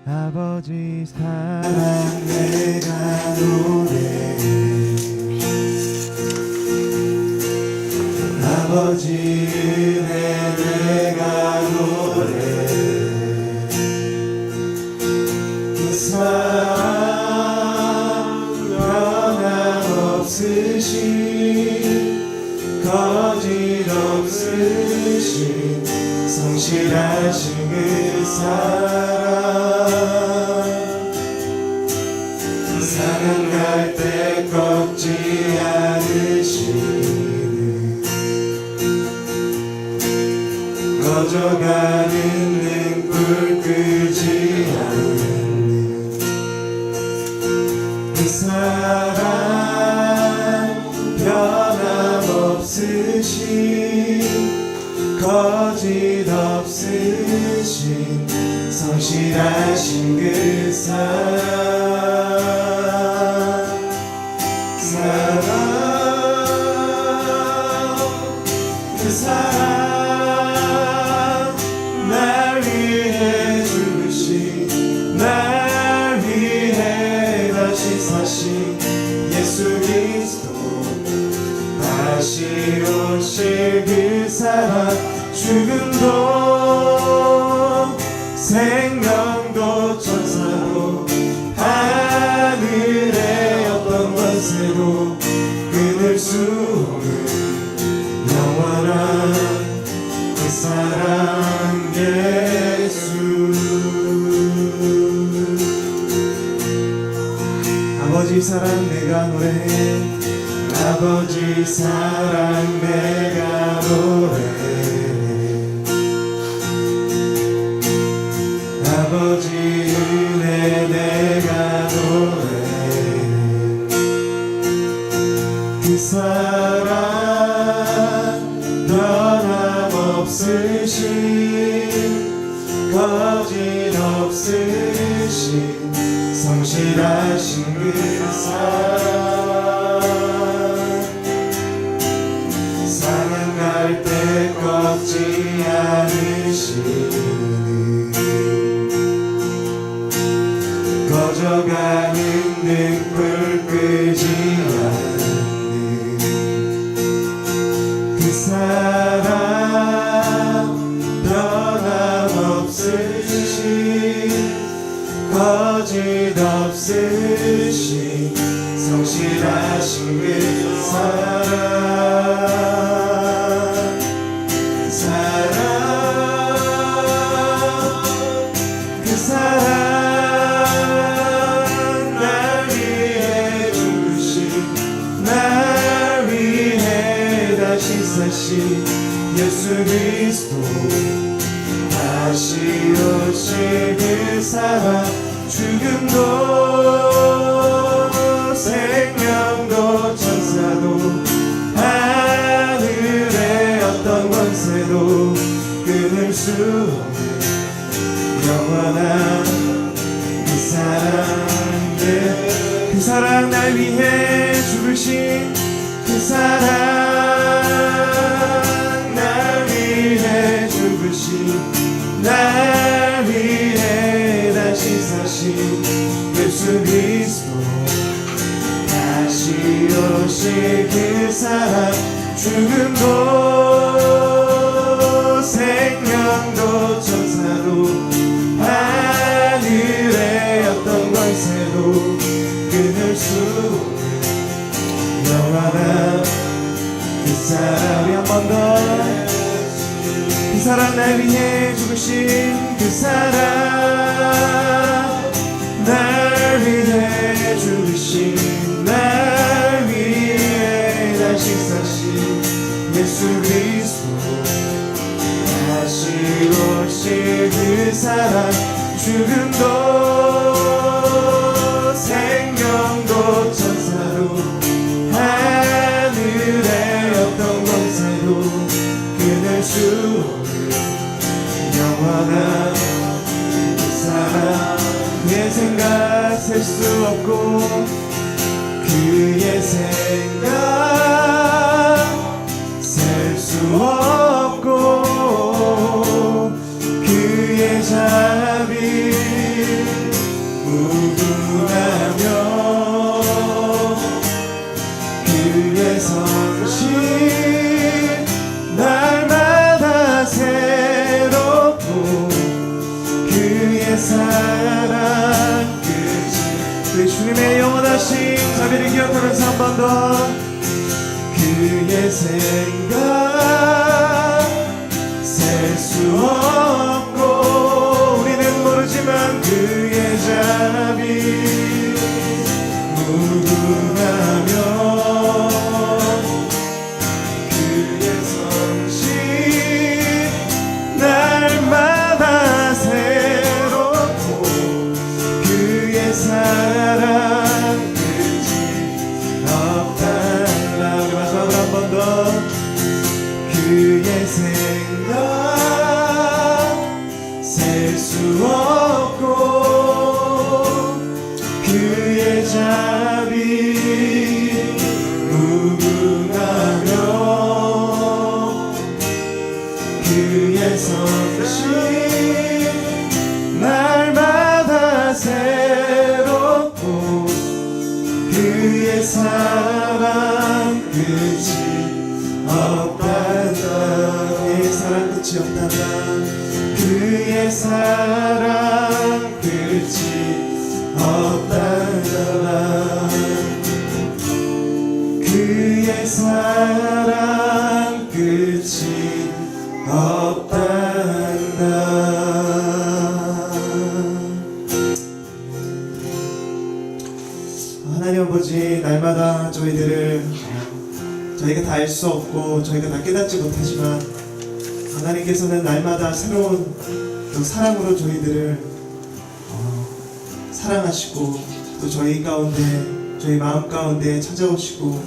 아버지 사랑 내가 노래해 아버지 은혜 내가 노래해 그 사랑 변함없으신 거짓 없으신 성실하신 그 사랑 갈 때 꺾지 않으시는 꺼져가는 등불 끄지 않는 그 사랑 변함없으신 거짓 없으신 성실하신 그 그 사랑 날 위해 죽으신 날 위해 다시 사신 예수 그리스도 다시 오실 그 사랑 죽음도 생명도 천사도 하늘의 어떤 권세도 끊을 수 없는 영원한 그 사랑 예수 아버지 사랑 내가 노래해 아버지 사랑 내가 노래해 아버지 은혜 내가 노래해 그 사랑 변함없으신 거짓 없으신 성실하신 그 사랑 갈 때 꺾지 않으시는 꺼져가는 등불 끄지 않는 그 사랑 변함없으신 거짓 없으신 성실하신 그 그 사랑 날 위해 죽으신 날 위해 다시 사신 예수 그리스도 다시 오실 그 사랑 죽음도 생명도 천사도 하늘의 어떤 권세도 끊을 수 없는 영원한 그 사랑 날 위해 죽으신 그 사랑 날 위해 죽으신 날 위해 다시 사신 예수 그리스도 다시 오실 그 사랑 죽음도 생명도 천사도 하늘의 어떤 권세도 끊을 수 없는 영원한 그 사랑 우리 한 번 더 그 사랑 날 위해 죽으신 그 사랑 날 위해 죽으신 날 위해 다시 사신 예수 그리스도 다시 오실 그 사랑 죽음도 생명도 천사도 하늘의 어떤 권세도 끊을 수 없는 영원한 그 사랑 그의 생각 셀 수 없고 그의 생각 셀 수 없고 그의 자비 기억하면서 한 번 더 그의 생각 셀 수 없고 우리는 모르지만 그의 자비 무궁하며 그의 성실 날마다 새롭고 그의 사랑 그의 생각 셀 수 없고 그의 자비 무궁하며 그의 성실 날마다 새롭고 그의 사랑 끝이 없단다 그의 사랑 끝이 없단다 그의 사랑 끝이 없단다 그의 사랑 끝이 없단다. 하나님 아버지 날마다 저희가 다 알 수 없고 저희가 다 깨닫지 못하지만 하나님께서는 날마다 새로운 또 사랑으로 저희들을 사랑하시고 또 저희 가운데 저희 마음 가운데 찾아오시고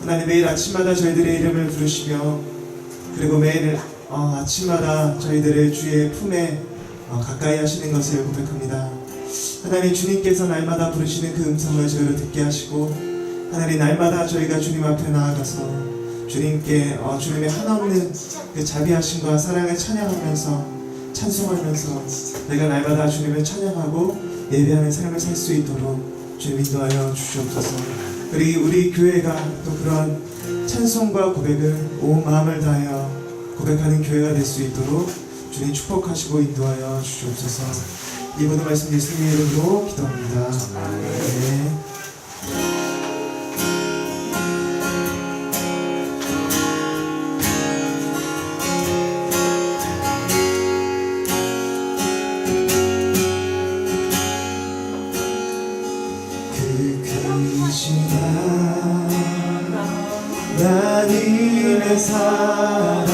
하나님 매일 아침마다 저희들의 이름을 부르시며 그리고 매일 아침마다 저희들의 주의 품에 가까이 하시는 것을 고백합니다. 하나님 주님께서 날마다 부르시는 그 음성을 저희로 듣게 하시고 하나님 날마다 저희가 주님 앞에 나아가서 주님께 주님의 한없는 그 자비하심과 사랑을 찬양하면서 찬송하면서 내가 날마다 주님을 찬양하고 예배하는 삶을 살 수 있도록 주님 인도하여 주시옵소서. 그리고 우리 교회가 또 그런 찬송과 고백을 온 마음을 다하여 고백하는 교회가 될 수 있도록 주님 축복하시고 인도하여 주시옵소서. 이 모든 말씀 예수님의 이름으로 기도합니다. 네. 하나님의 사랑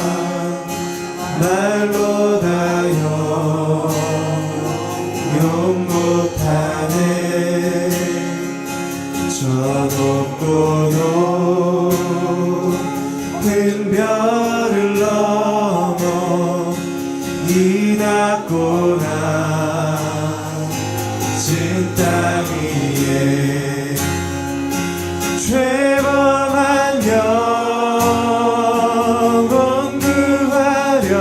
말로 다여 용 못하네 저 높고 높은 별을 넘어 이 낮고 낮은 땅 위에 죄범한 영혼 구하려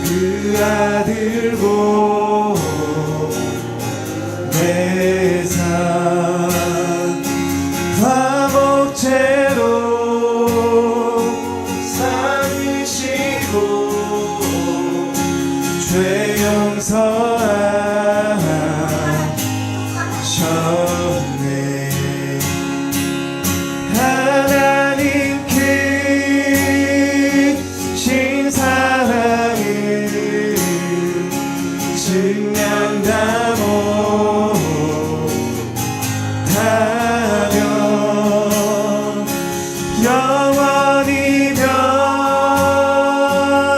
그 아들 보내사 화목제로 삼으시고 죄 용서하셨네. 하나님 크신 사랑을 증명다 못하면 영원히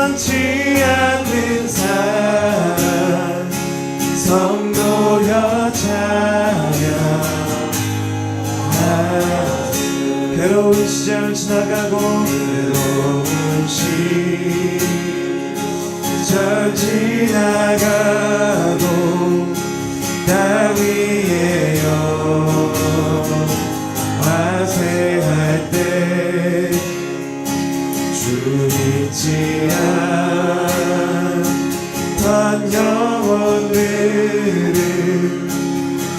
변치 않는 사랑 성도여 찬양. 괴로운 시절 지나가고 괴로운 시절 지나가고 땅 위에 화세할 때 주 잊지 않던 영혼들을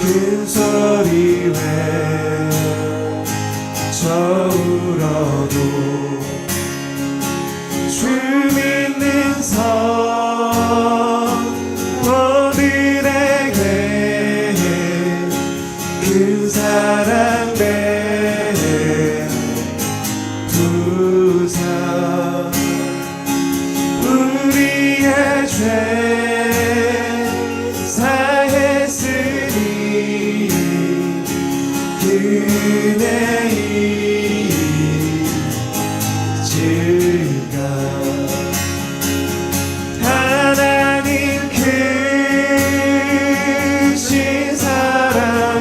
큰 소리 외쳐울어도 주 믿는 성도들에게 그 죄 사했으니 그네 잊을까. 하나님 크신 사랑을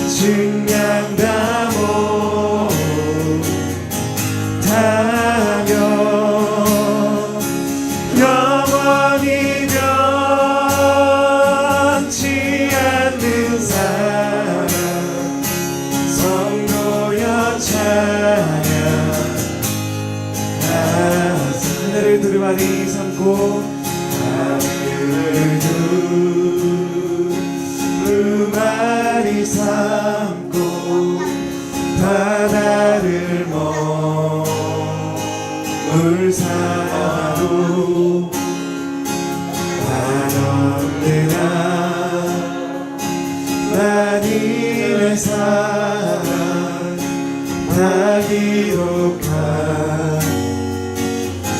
증량다 못하며 영원히 변치 않는 사랑 성도여 찬양하세. 하늘을 두루마리 삼고 하늘을 두루마리 삼고 바다를 머물 삼아도 한없는 하나님의 사랑 다 기록할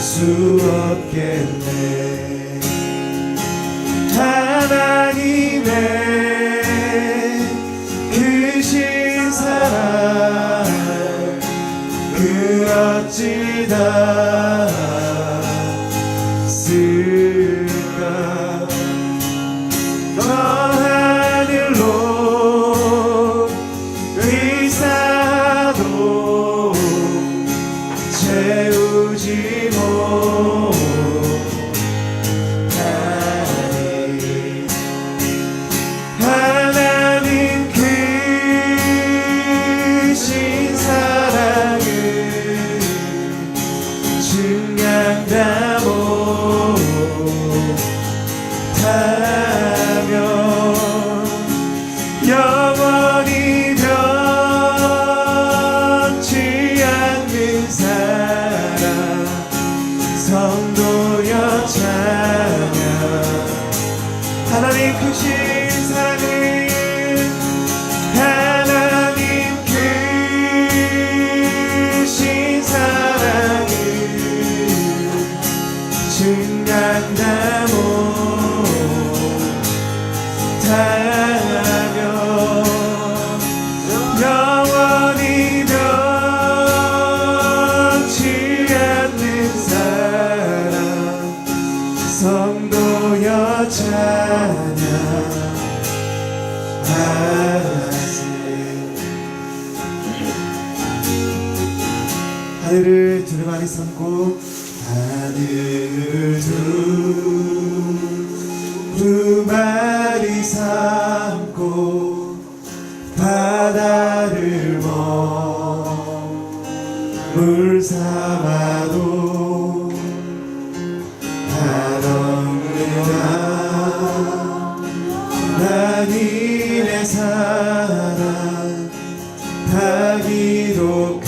수 없겠네. 하나님의 크신 사랑 그 어찌다 쓸까. 저 하늘로 의사도 채우지 못하니 하나님 크신 사랑을 증량다 못하며 영원히 변치 않는 사랑 성도여 찬양. 하나님 크신 사랑을 하나님 크신 사랑을 증량다 못하며 영원히 변치 않는 사랑 성도여 찬양하세. 하늘을 두루마리 삼고 하늘을 두루마리 삼고 바다를 머물 삼아도 한없는 하나님의 사랑 다 기록할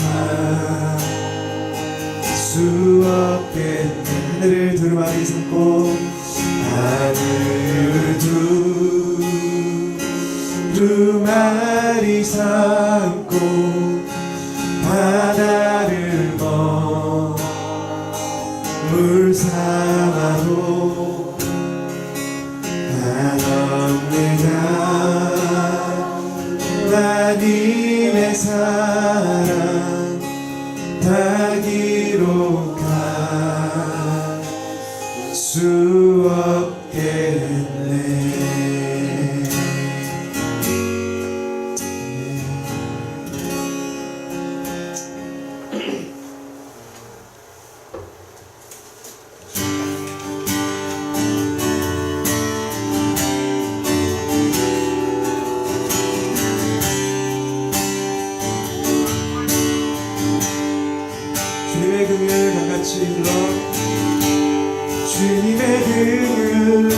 수 없겠네. 하늘을 두루마리 삼고 하늘을 두루마리 삼고 바다를 머물 삼아도 한없는 하나님의 사랑 다 기록할 수 없겠네. 주님의 긍휼 강같이 흘러 주님의 긍휼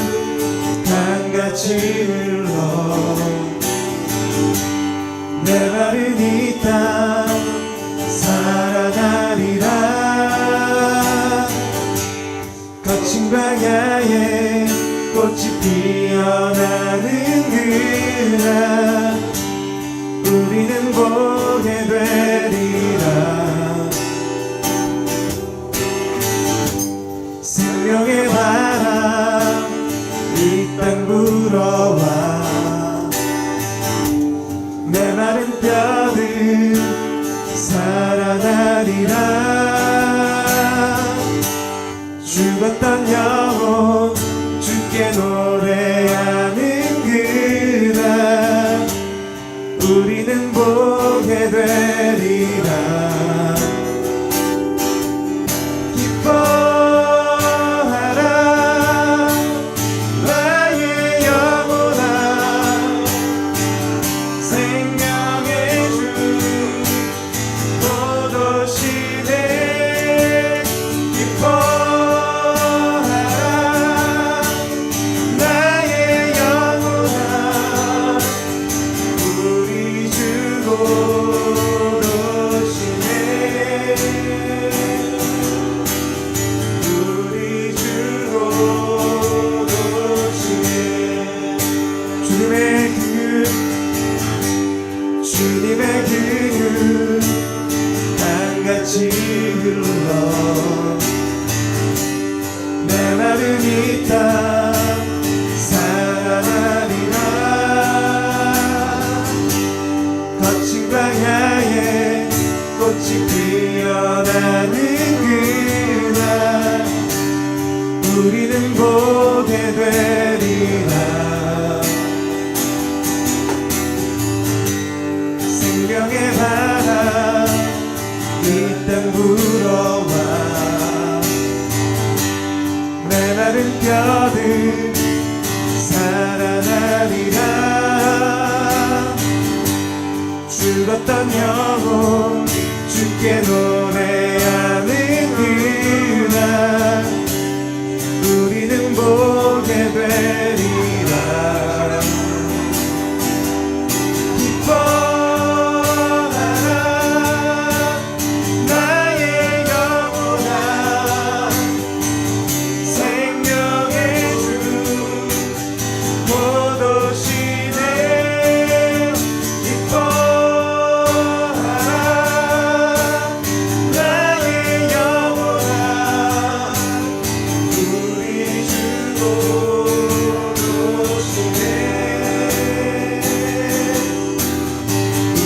강같이 흘러 내 발은 이 땅 살아가리라. 거친 광야에 꽃이 피어나는 그날 우리는 보게 되리라. 생명의 바람 이 땅 불어와 메마른 뼈들 살아나리라. 죽었던 영혼 주께 노래하는 그날 우리는 보게 되리라. 기뻐하라 나의 영혼아 생명의 주 곧 오시네. 기뻐하라 나의 영혼아 우리 주 곧 오시네. 우리 주 곧 오시네. 주님의 기름 강같이 흘러 메마른 이 땅 살아나리라. 거친 광야에 꽃이 피어나는 그날 우리는 보게 되리라. 생명의 바람 이 땅 불어와 메마른 뼈들 살아나리라. 죽었던 영혼 주께 노래하는 그날 우리는 보게 되리라. 기뻐하라 나의 영혼아 생명의 주 곧 오시네. 기뻐하라 나의 영혼아 우리 주 곧 오시네.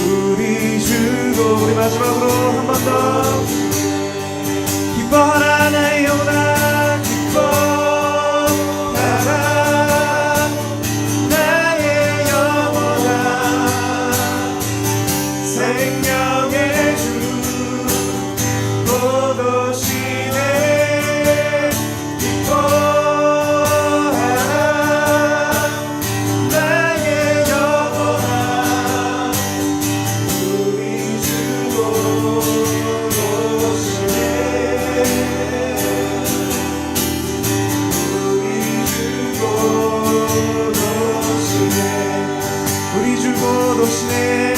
우리 주고 우리 마지막으로 한 번 더 기뻐하라 나의 영혼아 기뻐하라 나의 영혼아 생명의 주 곧 오시네. 기뻐하라 나의 영혼아 우리 주 곧 오시네. 우리 주 곧 오시네. 우리 주 곧 오시네.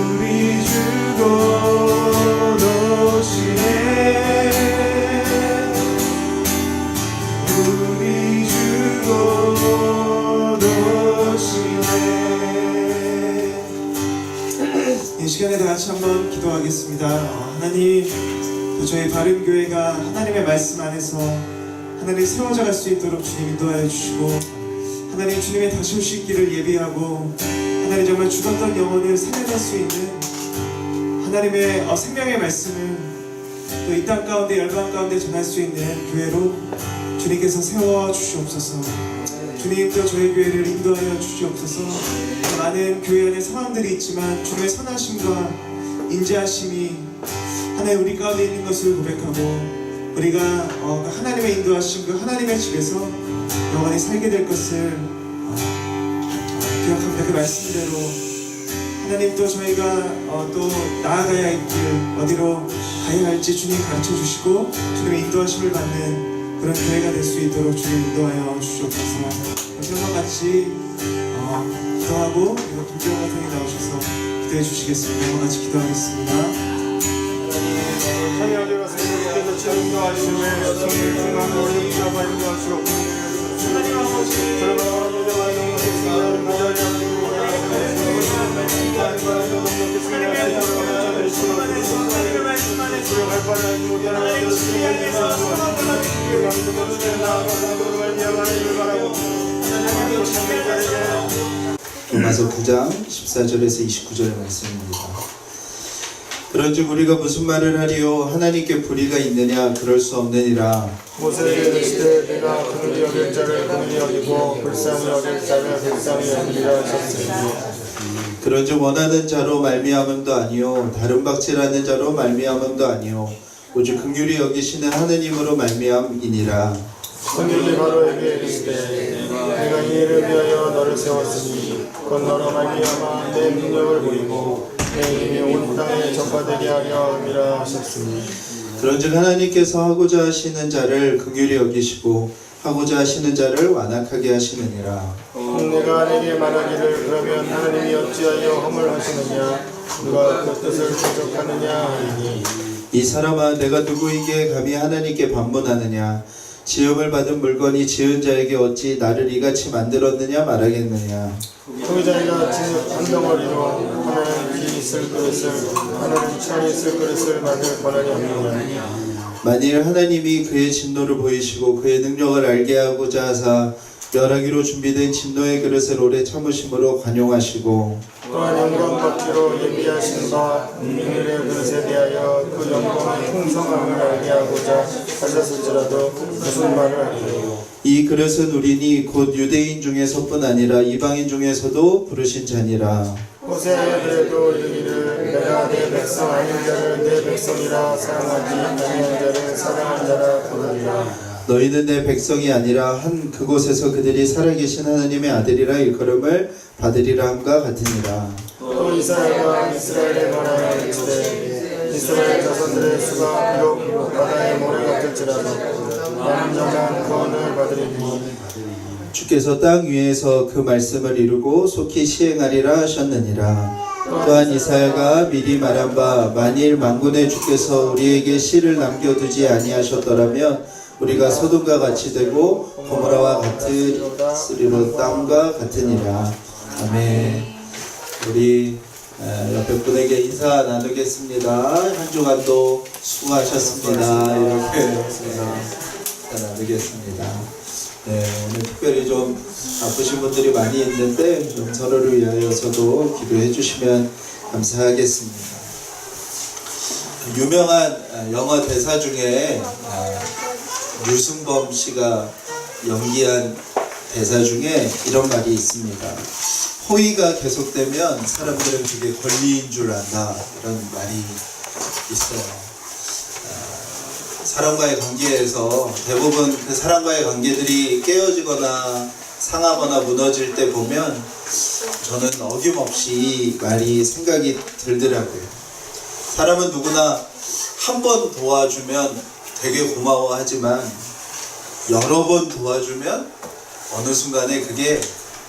우리 주 곧 오시네. 우리 주 곧 오시네. 이 시간에 다 같이 한번 기도하겠습니다. 하나님, 또 저희 바른교회가 하나님의 말씀 안에서 하나님 세워져 갈 수 있도록 주님 인도하여 주시고 하나님 주님의 다시 오실 길을 예비하고 하나님 정말 죽었던 영혼을 살려낼 수 있는 하나님의 생명의 말씀을 또 이 땅 가운데 열방 가운데 전할 수 있는 교회로 주님께서 세워 주시옵소서. 주님 또 저희 교회를 인도하여 주시옵소서. 많은 교회 안에 상황들이 있지만 주님의 선하심과 인자하심이 하나님 우리 가운데 있는 것을 고백하고 우리가 하나님의 인도하심 그 하나님의 집에서 영원히 살게 될 것을 기억합니다. 그 말씀대로 하나님 또 저희가 또 나아가야 할 길 어디로 가야 할지 주님 가르쳐 주시고 주님의 인도하심을 받는 그런 교회가 될 수 있도록 주님 인도하여 주시옵소서. 한번 같이 기도하고 그리고 김정호 선생님 나오셔서 기도해 주시겠습니다. 한번 같이 기도하겠습니다. 하나님께서 인도하시며 성령의 충만한 우리 잡아 인도하시고 하나님 아버지 하나님 주의 강조로서 나아가서 말미암아 바라고 하나님의 참여자에게 로마서 9장 14절에서 29절 말씀입니다. 그런즉 우리가 무슨 말을 하리요? 하나님께 불의가 있느냐? 그럴 수 없느니라. 모세에게 이르시되 내가 그늘이 어릴 자를 그늘이 어리고 불쌍히 어릴 자를 불쌍히 여기리라 하셨으니 그런즉 원하는 자로 말미암음도 아니요 다른 박질하는 자로 말미암음도 아니요 오직 긍휼히 여기시는 하느님으로 말미암이니라. 긍휼이 바로에게 이르시되 내가 이 일을 위하여 너를 세웠으니 곧 너로 말미암아 내 능력을 보이고 내 이름이 온 땅에 전파되게 하려 함이라 하셨으니 그런즉 하나님께서 하고자 하시는 자를 긍휼히 여기시고 하고자 하시는 자를 완악하게 하시느니라. 내가 내게 말하기를 그러면 하나님이 어찌하여 허물하시느냐 누가 그 뜻을 부족하느냐 하리니 이 사람아 내가 누구에게 감히 하나님께 반문하느냐? 지음을 받은 물건이 지은 자에게 어찌 나를 이같이 만들었느냐 말하겠느냐? 소유자가 진흙 한 덩어리로 하나는 비 있을 그릇을 하나는 천이 있을 그릇을 만들 권한이 없느냐 만일 하나님이 그의 진노를 보이시고 그의 능력을 알게 하고자 하사 멸하기로 준비된 진노의 그릇을 오래 참으심으로 관용하시고 또한 영광받기로 예비하신 바 인간의 그릇에 대하여 그 영광의 풍성함을 알게 하고자 하셨을지라도 무슨 말을 하리요 이 그릇은 우리니 곧 유대인 중에서뿐 아니라 이방인 중에서도 부르신 자니라. 호세아에게도 이르기를 내가 내 백성 아닌 자를 내 백성이라 사랑하지 아니한 자를 사랑한 자라 부르리라 너희는 내 백성이 아니라 한 그곳에서 그들이 살아계신 하나님의 아들이라 일컬음을 받으리라 함과 같으니라. 또 이스라엘과 이스라엘에 관하여 이르시되 이스라엘 자손들의 수가 비록 바다의 모래 같을지라도 남은 자만 구원을 받으리니 주께서 땅 위에서 그 말씀을 이루고 속히 시행하리라 하셨느니라. 또한 이사야가 미리 말한 바 만일 만군의 주께서 우리에게 씨를 남겨두지 아니하셨더라면 우리가 소돔과 같이 되고 고모라와 같으리로 땅과 같으니라. 아멘. 우리 옆에 분에게 인사 나누겠습니다. 한 주간도 수고하셨습니다. 이렇게 인사 나누겠습니다. 네, 오늘 특별히 좀 아프신 분들이 많이 있는데 좀 서로를 위하여서도 기도해 주시면 감사하겠습니다. 유명한 영어 대사 중에 류승범 씨가 연기한 대사 중에 이런 말이 있습니다. 호의가 계속되면 사람들은 그게 권리인 줄 안다. 이런 말이 있어요. 사람과의 관계에서 대부분 그 사람과의 관계들이 깨어지거나 상하거나 무너질 때 보면 저는 어김없이 이 말이 생각이 들더라고요. 사람은 누구나 한 번 도와주면 되게 고마워하지만 여러 번 도와주면 어느 순간에 그게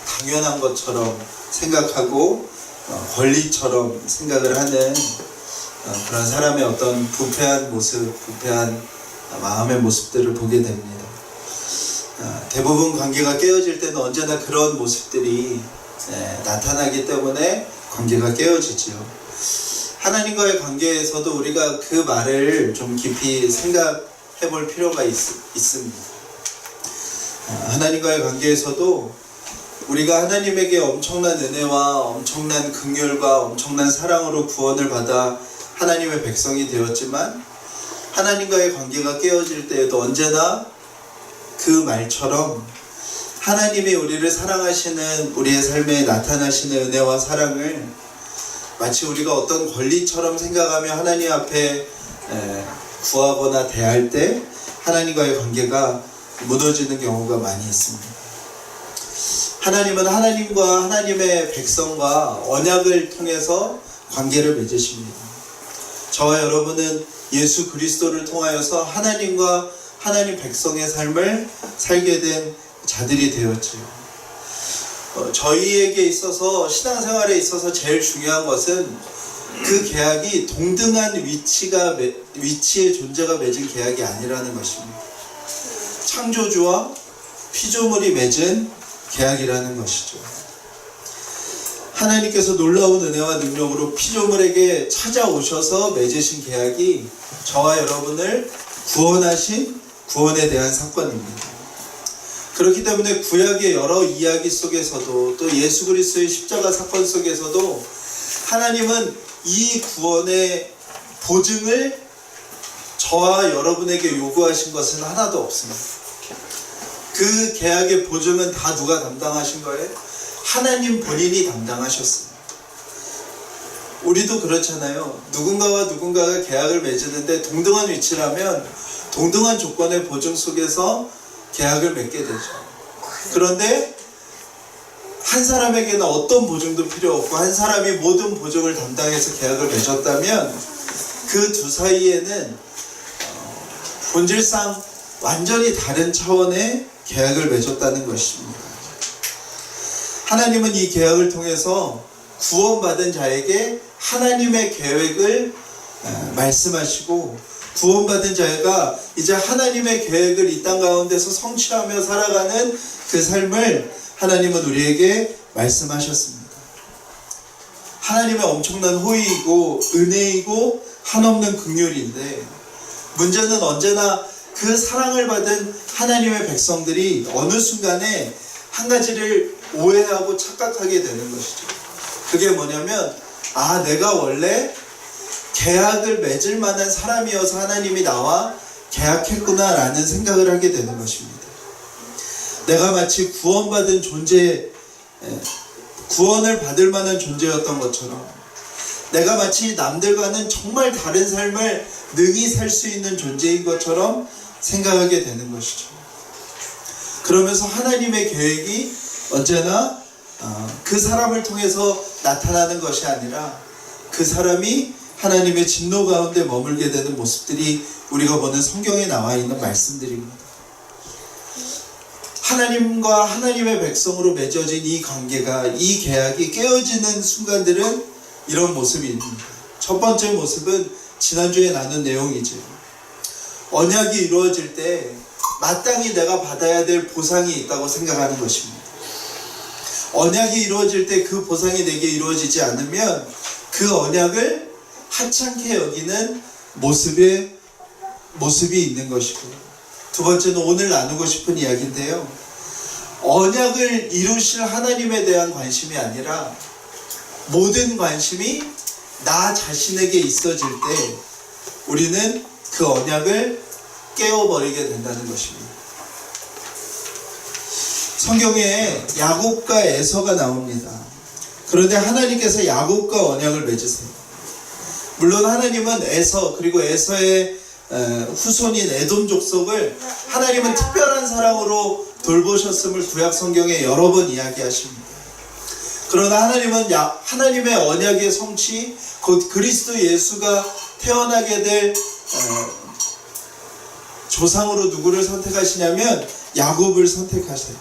당연한 것처럼 생각하고 권리처럼 생각을 하는 그런 사람의 어떤 부패한 모습, 부패한 마음의 모습들을 보게 됩니다. 대부분 관계가 깨어질 때는 언제나 그런 모습들이 나타나기 때문에 관계가 깨어지죠. 하나님과의 관계에서도 우리가 그 말을 좀 깊이 생각해 볼 필요가 있습니다. 하나님과의 관계에서도 우리가 하나님에게 엄청난 은혜와 엄청난 긍휼과 엄청난 사랑으로 구원을 받아 하나님의 백성이 되었지만 하나님과의 관계가 깨어질 때에도 언제나 그 말처럼 하나님이 우리를 사랑하시는 우리의 삶에 나타나시는 은혜와 사랑을 마치 우리가 어떤 권리처럼 생각하며 하나님 앞에 구하거나 대할 때 하나님과의 관계가 무너지는 경우가 많이 있습니다. 하나님은 하나님과 하나님의 백성과 언약을 통해서 관계를 맺으십니다. 저와 여러분은 예수 그리스도를 통하여서 하나님과 하나님 백성의 삶을 살게 된 자들이 되었지요. 저희에게 있어서 신앙생활에 있어서 제일 중요한 것은 그 계약이 동등한 위치의 존재가 맺은 계약이 아니라는 것입니다. 창조주와 피조물이 맺은 계약이라는 것이죠. 하나님께서 놀라운 은혜와 능력으로 피조물에게 찾아오셔서 맺으신 계약이 저와 여러분을 구원하신 구원에 대한 사건입니다. 그렇기 때문에 구약의 여러 이야기 속에서도 또 예수 그리스도의 십자가 사건 속에서도 하나님은 이 구원의 보증을 저와 여러분에게 요구하신 것은 하나도 없습니다. 그 계약의 보증은 다 누가 담당하신 거예요? 하나님 본인이 담당하셨습니다. 우리도 그렇잖아요. 누군가와 누군가가 계약을 맺었는데 동등한 위치라면 동등한 조건의 보증 속에서 계약을 맺게 되죠. 그런데 한 사람에게는 어떤 보증도 필요 없고 한 사람이 모든 보증을 담당해서 계약을 맺었다면 그 두 사이에는 본질상 완전히 다른 차원의 계약을 맺었다는 것입니다. 하나님은 이 계약을 통해서 구원받은 자에게 하나님의 계획을 말씀하시고 구원받은 자가 이제 하나님의 계획을 이 땅 가운데서 성취하며 살아가는 그 삶을 하나님은 우리에게 말씀하셨습니다. 하나님의 엄청난 호의이고 은혜이고 한없는 긍휼인데 문제는 언제나 그 사랑을 받은 하나님의 백성들이 어느 순간에 한 가지를 오해하고 착각하게 되는 것이죠. 그게 뭐냐면 내가 원래 계약을 맺을 만한 사람이어서 하나님이 나와 계약했구나 라는 생각을 하게 되는 것입니다. 내가 마치 구원받은 존재, 구원을 받을 만한 존재였던 것처럼 내가 마치 남들과는 정말 다른 삶을 능히 살 수 있는 존재인 것처럼 생각하게 되는 것이죠. 그러면서 하나님의 계획이 언제나 그 사람을 통해서 나타나는 것이 아니라 그 사람이 하나님의 진노 가운데 머물게 되는 모습들이 우리가 보는 성경에 나와 있는 말씀들입니다. 하나님과 하나님의 백성으로 맺어진 이 관계가, 이 계약이 깨어지는 순간들은 이런 모습입니다. 첫 번째 모습은 지난주에 나눈 내용이죠. 언약이 이루어질 때 마땅히 내가 받아야 될 보상이 있다고 생각하는 것입니다. 언약이 이루어질 때 그 보상이 내게 이루어지지 않으면 그 언약을 하찮게 여기는 모습이 있는 것이고, 두 번째는 오늘 나누고 싶은 이야기인데요. 언약을 이루실 하나님에 대한 관심이 아니라 모든 관심이 나 자신에게 있어질 때 우리는 그 언약을 깨워버리게 된다는 것입니다. 성경에 야곱과 에서가 나옵니다. 그런데 하나님께서 야곱과 언약을 맺으세요. 물론 하나님은 에서 그리고 에서의 후손인 에돔 족속을 하나님은 특별한 사랑으로 돌보셨음을 구약 성경에 여러 번 이야기하십니다. 그러나 하나님은 하나님의 언약의 성취, 곧 그리스도 예수가 태어나게 될 조상으로 누구를 선택하시냐면 야곱을 선택하세요.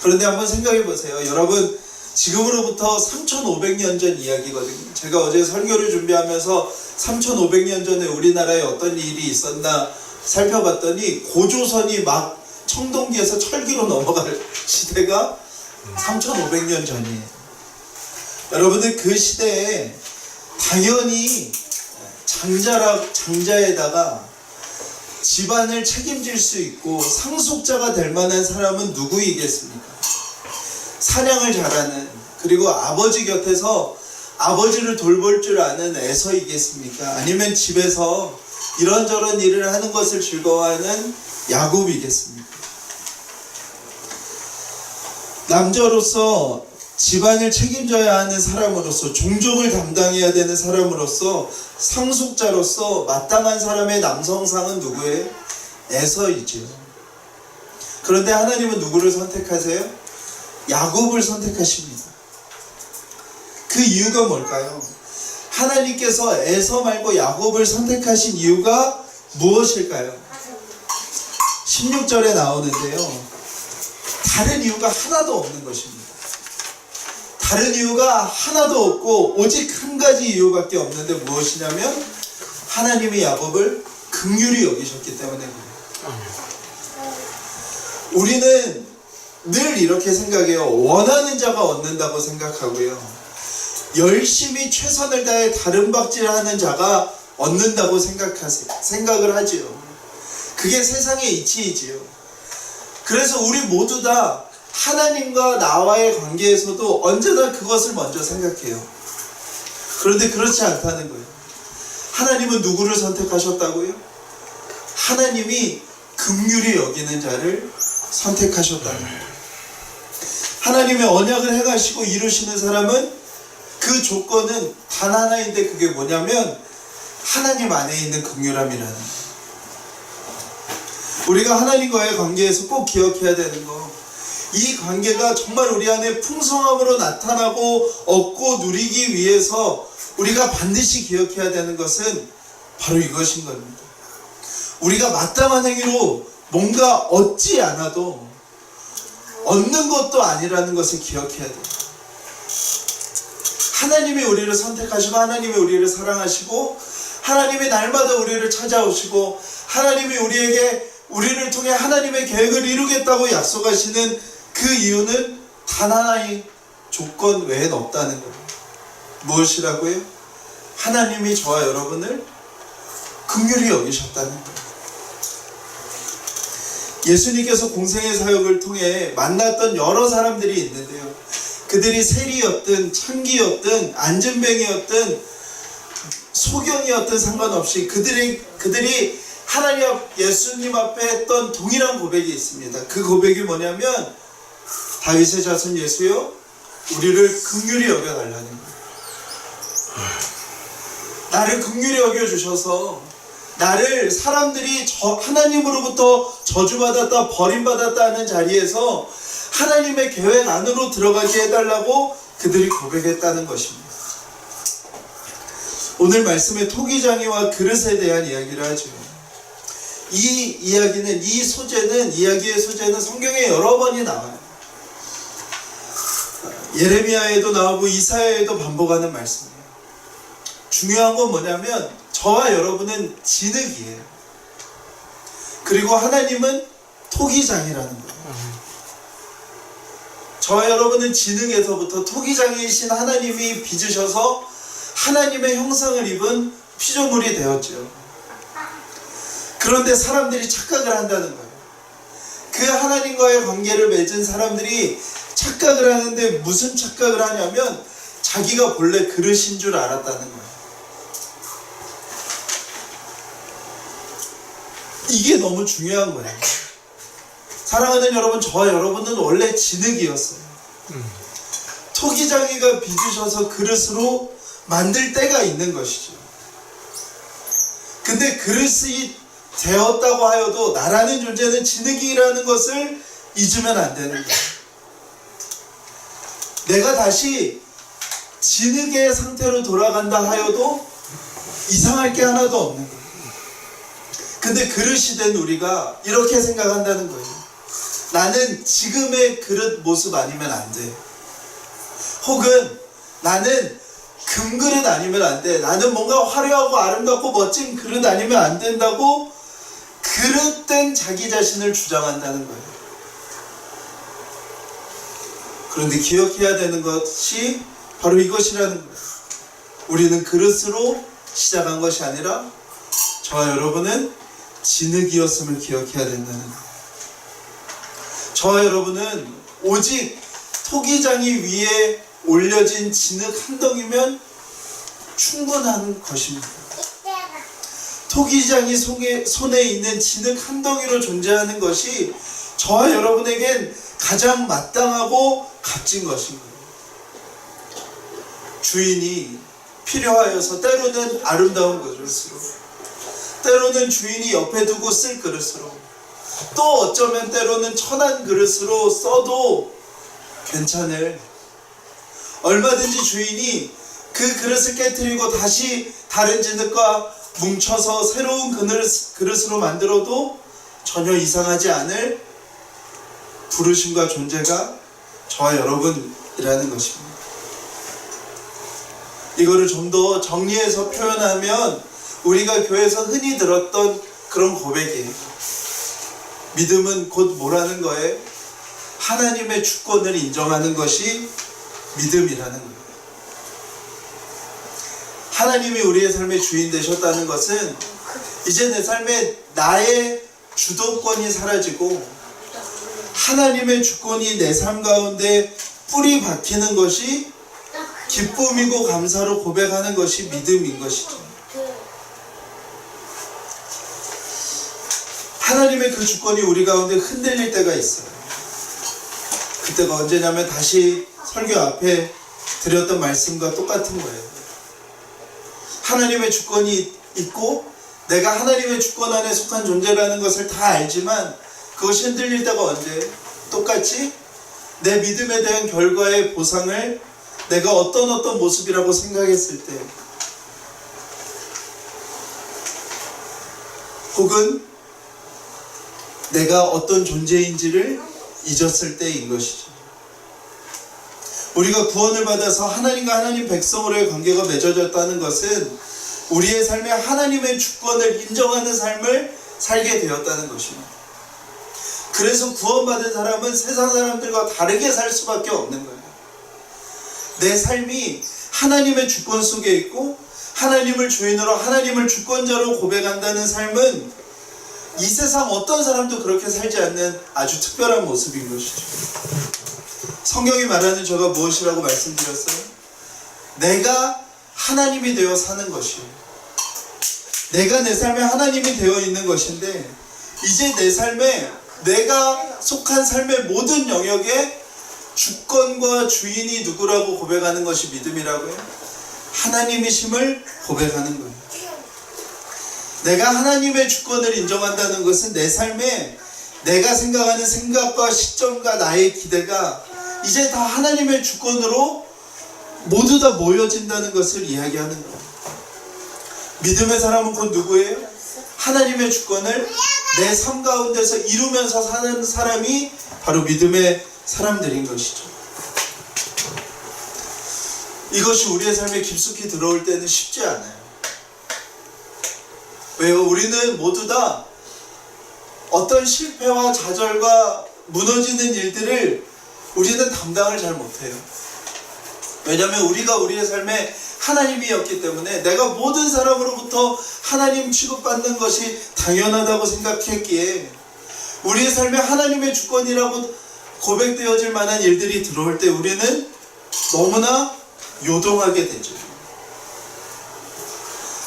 그런데 한번 생각해 보세요. 여러분, 지금으로부터 3500년 전 이야기거든요. 제가 어제 설교를 준비하면서 3500년 전에 우리나라에 어떤 일이 있었나 살펴봤더니 고조선이 막 청동기에서 철기로 넘어갈 시대가 3500년 전이에요. 여러분들, 그 시대에 당연히 장자에다가 집안을 책임질 수 있고 상속자가 될 만한 사람은 누구이겠습니까? 사냥을 잘하는, 그리고 아버지 곁에서 아버지를 돌볼 줄 아는 에서이겠습니까? 아니면 집에서 이런저런 일을 하는 것을 즐거워하는 야곱이겠습니까? 남자로서 집안을 책임져야 하는 사람으로서, 종족을 담당해야 되는 사람으로서, 상속자로서 마땅한 사람의 남성상은 누구예요? 에서이죠. 그런데 하나님은 누구를 선택하세요? 야곱을 선택하십니다. 그 이유가 뭘까요? 하나님께서 에서 말고 야곱을 선택하신 이유가 무엇일까요? 16절에 나오는데요. 다른 이유가 하나도 없는 것입니다. 다른 이유가 하나도 없고 오직 한 가지 이유밖에 없는데 무엇이냐면 하나님이 야곱을 긍휼히 여기셨기 때문에 그래요. 우리는 늘 이렇게 생각해요. 원하는 자가 얻는다고 생각하고요. 열심히 최선을 다해 다른 박질하는 자가 얻는다고 생각을 하지요. 그게 세상의 이치이지요. 그래서 우리 모두 다 하나님과 나와의 관계에서도 언제나 그것을 먼저 생각해요. 그런데 그렇지 않다는 거예요. 하나님은 누구를 선택하셨다고요? 하나님이 긍휼히 여기는 자를 선택하셨다는 거예요. 하나님의 언약을 행하시고 이루시는 사람은 그 조건은 단 하나인데 그게 뭐냐면 하나님 안에 있는 긍휼함이라는 거예요. 우리가 하나님과의 관계에서 꼭 기억해야 되는 거, 이 관계가 정말 우리 안에 풍성함으로 나타나고 얻고 누리기 위해서 우리가 반드시 기억해야 되는 것은 바로 이것인 겁니다. 우리가 마땅한 행위로 뭔가 얻지 않아도 얻는 것도 아니라는 것을 기억해야 돼요. 하나님이 우리를 선택하시고 하나님이 우리를 사랑하시고 하나님이 날마다 우리를 찾아오시고 하나님이 우리를 통해 하나님의 계획을 이루겠다고 약속하시는 그 이유는 단 하나의 조건 외엔 없다는 거예요. 무엇이라고요? 하나님이 저와 여러분을 긍휼히 여기셨다는 거예요. 예수님께서 공생의 사역을 통해 만났던 여러 사람들이 있는데요. 그들이 세리였든 창기였든 안전뱅이였든 소경이었든 상관없이 그들이 하나님 예수님 앞에 했던 동일한 고백이 있습니다. 그 고백이 뭐냐면 다윗의 자손 예수여 우리를 긍휼히 여겨달라는 거예요. 나를 긍휼히 여겨주셔서 나를 사람들이 하나님으로부터 저주받았다 버림받았다 하는 자리에서 하나님의 계획 안으로 들어가게 해달라고 그들이 고백했다는 것입니다. 오늘 말씀의 토기장이와 그릇에 대한 이야기를 하죠. 이 이야기는 이야기의 소재는 성경에 여러 번이 나와요. 예레미야에도 나오고 이사야에도 반복하는 말씀이에요. 중요한 건 뭐냐면 저와 여러분은 진흙이에요. 그리고 하나님은 토기장이라는 거예요. 저와 여러분은 진흙에서부터 토기장이신 하나님이 빚으셔서 하나님의 형상을 입은 피조물이 되었죠. 그런데 사람들이 착각을 한다는 거예요. 그 하나님과의 관계를 맺은 사람들이 착각을 하는데 무슨 착각을 하냐면 자기가 본래 그릇인 줄 알았다는 거예요. 이게 너무 중요한 거예요. 사랑하는 여러분, 저와 여러분은 원래 진흙이었어요. 토기장이가 빚으셔서 그릇으로 만들 때가 있는 것이죠. 근데 그릇이 되었다고 하여도 나라는 존재는 진흙이라는 것을 잊으면 안 되는 거예요. 내가 다시 진흙의 상태로 돌아간다 하여도 이상할 게 하나도 없는 거예요. 근데 그릇이 된 우리가 이렇게 생각한다는 거예요. 나는 지금의 그릇 모습 아니면 안 돼. 혹은 나는 금그릇 아니면 안 돼. 나는 뭔가 화려하고 아름답고 멋진 그릇 아니면 안 된다고 그릇된 자기 자신을 주장한다는 거예요. 그런데 기억해야 되는 것이 바로 이것이라는 거예요. 우리는 그릇으로 시작한 것이 아니라 저와 여러분은 진흙이었음을 기억해야 된다는 거예요. 저와 여러분은 오직 토기장이 위에 올려진 진흙 한 덩이면 충분한 것입니다. 토기장이 손에 있는 진흙 한 덩이로 존재하는 것이 저와 여러분에겐 가장 마땅하고 값진 것인 거예요. 주인이 필요하여서 때로는 아름다운 그릇으로, 때로는 주인이 옆에 두고 쓸 그릇으로, 또 어쩌면 때로는 천한 그릇으로 써도 괜찮을, 얼마든지 주인이 그 그릇을 깨트리고 다시 다른 진흙과 뭉쳐서 새로운 그릇으로 만들어도 전혀 이상하지 않을 부르심과 존재가 저와 여러분이라는 것입니다. 이거를 좀 더 정리해서 표현하면 우리가 교회에서 흔히 들었던 그런 고백이에요. 믿음은 곧 뭐라는 거예요? 하나님의 주권을 인정하는 것이 믿음이라는 거예요. 하나님이 우리의 삶의 주인 되셨다는 것은 이제 내 삶에 나의 주도권이 사라지고 하나님의 주권이 내 삶 가운데 뿌리 박히는 것이 기쁨이고 감사로 고백하는 것이 믿음인 것이죠. 하나님의 그 주권이 우리 가운데 흔들릴 때가 있어요. 그때가 언제냐면 다시 설교 앞에 드렸던 말씀과 똑같은 거예요. 하나님의 주권이 있고 내가 하나님의 주권 안에 속한 존재라는 것을 다 알지만 그것이 흔들릴 때가 언제? 똑같이 내 믿음에 대한 결과의 보상을 내가 어떤 모습이라고 생각했을 때, 혹은 내가 어떤 존재인지를 잊었을 때인 것이죠. 우리가 구원을 받아서 하나님과 하나님 백성으로의 관계가 맺어졌다는 것은 우리의 삶에 하나님의 주권을 인정하는 삶을 살게 되었다는 것입니다. 그래서 구원받은 사람은 세상 사람들과 다르게 살 수밖에 없는 거예요. 내 삶이 하나님의 주권 속에 있고 하나님을 주인으로 하나님을 주권자로 고백한다는 삶은 이 세상 어떤 사람도 그렇게 살지 않는 아주 특별한 모습인 것이죠. 성경이 말하는 저가 무엇이라고 말씀드렸어요? 내가 하나님이 되어 사는 것이에요. 내가 내 삶에 하나님이 되어 있는 것인데 이제 내 삶에 내가 속한 삶의 모든 영역에 주권과 주인이 누구라고 고백하는 것이 믿음이라고요? 하나님이심을 고백하는 거예요. 내가 하나님의 주권을 인정한다는 것은 내 삶에 내가 생각하는 생각과 시점과 나의 기대가 이제 다 하나님의 주권으로 모두 다 모여진다는 것을 이야기하는 거예요. 믿음의 사람은 곧 누구예요? 하나님의 주권을 내 삶 가운데서 이루면서 사는 사람이 바로 믿음의 사람들인 것이죠. 이것이 우리의 삶에 깊숙이 들어올 때는 쉽지 않아요. 왜요? 우리는 모두 다 어떤 실패와 좌절과 무너지는 일들을 우리는 담당을 잘 못해요. 왜냐하면 우리가 우리의 삶에 하나님이었기 때문에 내가 모든 사람으로부터 하나님 취급받는 것이 당연하다고 생각했기에 우리의 삶에 하나님의 주권이라고 고백되어질 만한 일들이 들어올 때 우리는 너무나 요동하게 되죠.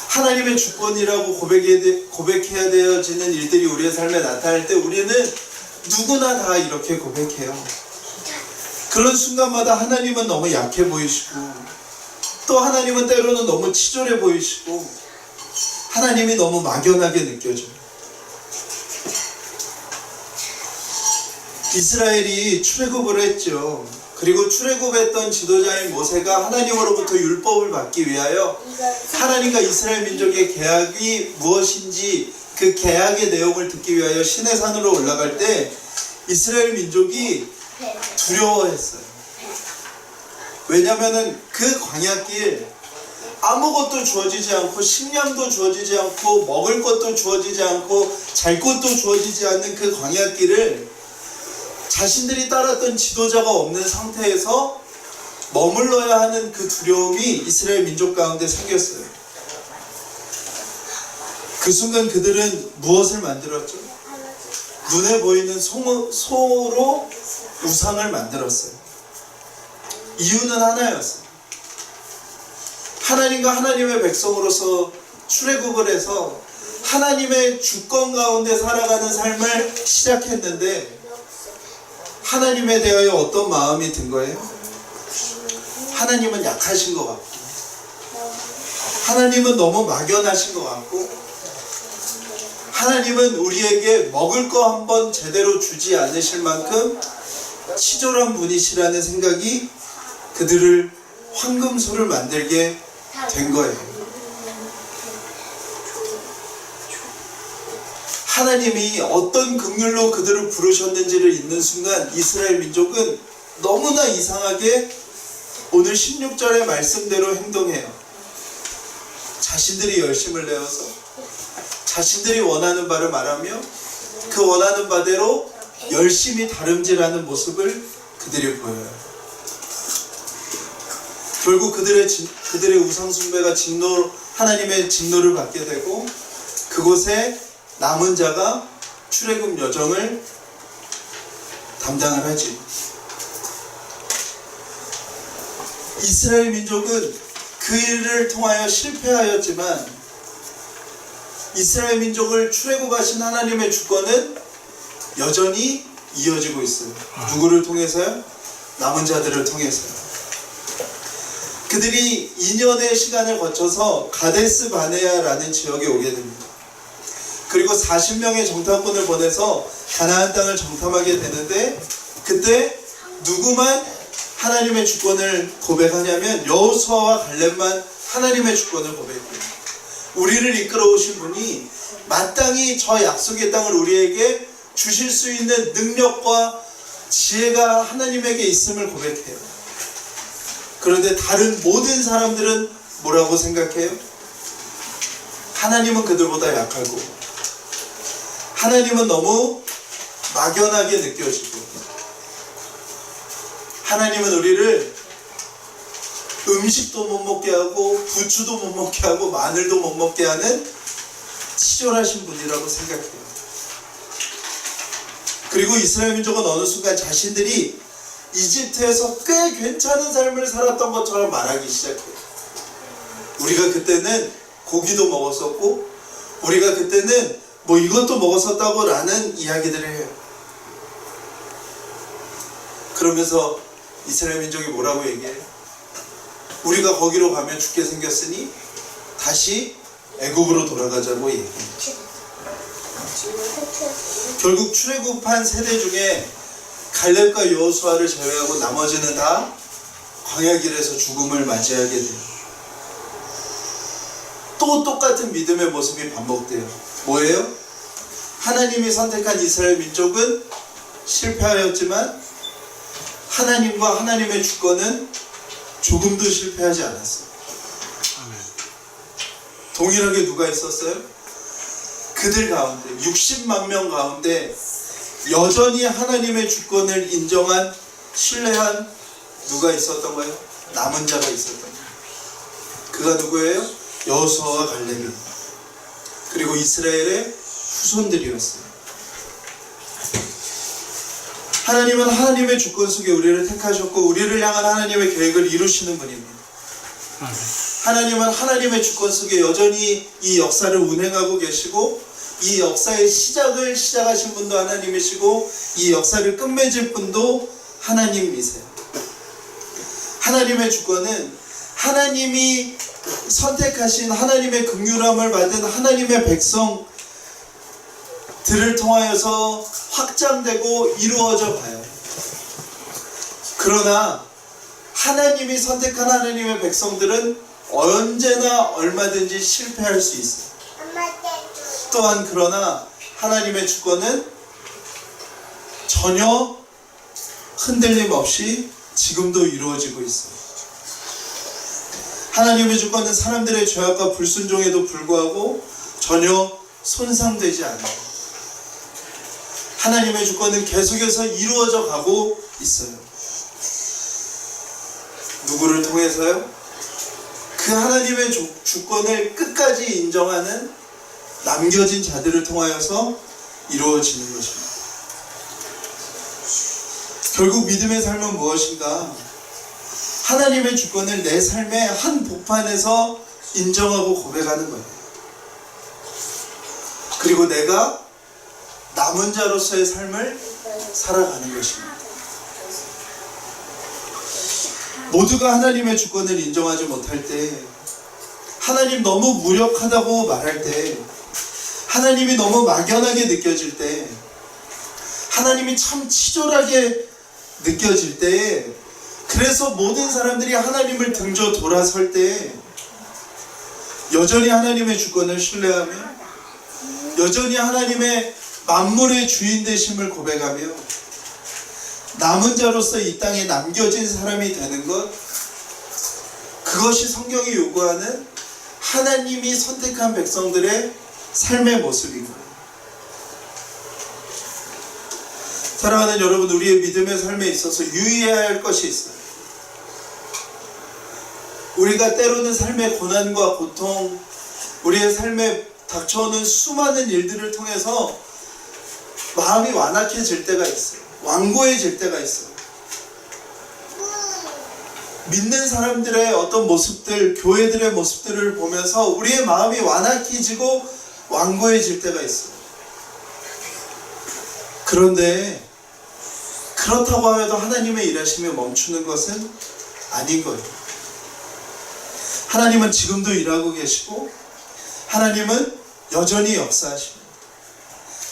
하나님의 주권이라고 고백해야 되어지는 일들이 우리의 삶에 나타날 때 우리는 누구나 다 이렇게 고백해요. 그런 순간마다 하나님은 너무 약해 보이시고 또 하나님은 때로는 너무 치졸해 보이시고 하나님이 너무 막연하게 느껴져요. 이스라엘이 출애굽을 했죠. 그리고 출애굽했던 지도자인 모세가 하나님으로부터 율법을 받기 위하여 하나님과 이스라엘 민족의 계약이 무엇인지 그 계약의 내용을 듣기 위하여 시내 산으로 올라갈 때 이스라엘 민족이 두려워했어요. 왜냐하면 그 광야길 아무것도 주어지지 않고 식량도 주어지지 않고 먹을 것도 주어지지 않고 잘 곳도 주어지지 않는 그 광야길을 자신들이 따랐던 지도자가 없는 상태에서 머물러야 하는 그 두려움이 이스라엘 민족 가운데 생겼어요. 그 순간 그들은 무엇을 만들었죠? 눈에 보이는 소로 우상을 만들었어요. 이유는 하나였어요. 하나님과 하나님의 백성으로서 출애굽을 해서 하나님의 주권 가운데 살아가는 삶을 시작했는데 하나님에 대하여 어떤 마음이 든 거예요? 하나님은 약하신 것 같고 하나님은 너무 막연하신 것 같고 하나님은 우리에게 먹을 거 한번 제대로 주지 않으실 만큼 치졸한 분이시라는 생각이 그들을 황금소를 만들게 된 거예요. 하나님이 어떤 긍휼로 그들을 부르셨는지를 잊는 순간 이스라엘 민족은 너무나 이상하게 오늘 16절의 말씀대로 행동해요. 자신들이 열심을 내어서 자신들이 원하는 바를 말하며 그 원하는 바대로 열심히 다름질하는 모습을 그들이 보여요. 결국 그들의 우상 숭배가 하나님의 진노를 받게 되고 그곳에 남은 자가 출애굽 여정을 담당을 하지. 이스라엘 민족은 그 일을 통하여 실패하였지만 이스라엘 민족을 출애굽하신 하나님의 주권은 여전히 이어지고 있어요. 누구를 통해서요? 남은 자들을 통해서요. 그들이 2년의 시간을 거쳐서 가데스 바네아라는 지역에 오게 됩니다. 그리고 40명의 정탐꾼을 보내서 가나안 땅을 정탐하게 되는데 그때 누구만 하나님의 주권을 고백하냐면 여호수아와 갈렙만 하나님의 주권을 고백해요. 우리를 이끌어 오신 분이 마땅히 저 약속의 땅을 우리에게 주실 수 있는 능력과 지혜가 하나님에게 있음을 고백해요. 그런데 다른 모든 사람들은 뭐라고 생각해요? 하나님은 그들보다 약하고 하나님은 너무 막연하게 느껴지고 하나님은 우리를 음식도 못 먹게 하고 부추도 못 먹게 하고 마늘도 못 먹게 하는 치졸하신 분이라고 생각해요. 그리고 이스라엘 민족은 어느 순간 자신들이 이집트에서 꽤 괜찮은 삶을 살았던 것처럼 말하기 시작해요. 우리가 그때는 고기도 먹었었고 우리가 그때는 뭐 이것도 먹었었다고 라는 이야기들을 해요. 그러면서 이스라엘 민족이 뭐라고 얘기해요? 우리가 거기로 가면 죽게 생겼으니 다시 애굽으로 돌아가자고 얘기해요. 결국 출애굽한 세대 중에 갈렙과 여호수아를 제외하고 나머지는 다 광야길에서 죽음을 맞이하게 돼요. 또 똑같은 믿음의 모습이 반복돼요. 뭐예요? 하나님이 선택한 이스라엘 민족은 실패하였지만 하나님과 하나님의 주권은 조금도 실패하지 않았어요. 동일하게 누가 있었어요? 그들 가운데 60만 명 가운데 여전히 하나님의 주권을 인정한 신뢰한 누가 있었던 거예요? 남은 자가 있었던 거예요. 그가 누구예요? 여호수아와 갈렙이 그리고 이스라엘의 후손들이었어요. 하나님은 하나님의 주권 속에 우리를 택하셨고 우리를 향한 하나님의 계획을 이루시는 분입니다. 하나님은 하나님의 주권 속에 여전히 이 역사를 운행하고 계시고 이 역사의 시작을 시작하신 분도 하나님이시고 이 역사를 끝맺을 분도 하나님이세요. 하나님의 주권은 하나님이 선택하신 하나님의 긍휼함을 받은 하나님의 백성들을 통하여서 확장되고 이루어져 가요. 그러나 하나님이 선택한 하나님의 백성들은 언제나 얼마든지 실패할 수 있어요. 또한 그러나 하나님의 주권은 전혀 흔들림 없이 지금도 이루어지고 있어요. 하나님의 주권은 사람들의 죄악과 불순종에도 불구하고 전혀 손상되지 않아요. 하나님의 주권은 계속해서 이루어져 가고 있어요. 누구를 통해서요? 그 하나님의 주권을 끝까지 인정하는 남겨진 자들을 통하여서 이루어지는 것입니다. 결국 믿음의 삶은 무엇인가? 하나님의 주권을 내 삶의 한 복판에서 인정하고 고백하는 거예요. 그리고 내가 남은 자로서의 삶을 살아가는 것입니다. 모두가 하나님의 주권을 인정하지 못할 때, 하나님 너무 무력하다고 말할 때, 하나님이 너무 막연하게 느껴질 때, 하나님이 참 치졸하게 느껴질 때, 그래서 모든 사람들이 하나님을 등져 돌아설 때 여전히 하나님의 주권을 신뢰하며 여전히 하나님의 만물의 주인 되심을 고백하며 남은 자로서 이 땅에 남겨진 사람이 되는 것, 그것이 성경이 요구하는 하나님이 선택한 백성들의 삶의 모습인 거예요. 사랑하는 여러분, 우리의 믿음의 삶에 있어서 유의해야 할 것이 있어요. 우리가 때로는 삶의 고난과 고통, 우리의 삶에 닥쳐오는 수많은 일들을 통해서 마음이 완악해질 때가 있어요. 완고해질 때가 있어요. 믿는 사람들의 어떤 모습들, 교회들의 모습들을 보면서 우리의 마음이 완악해지고 완고해질 때가 있어요. 그런데 그렇다고 하여도 하나님의 일하심이 멈추는 것은 아닌 거예요. 하나님은 지금도 일하고 계시고 하나님은 여전히 역사하십니다.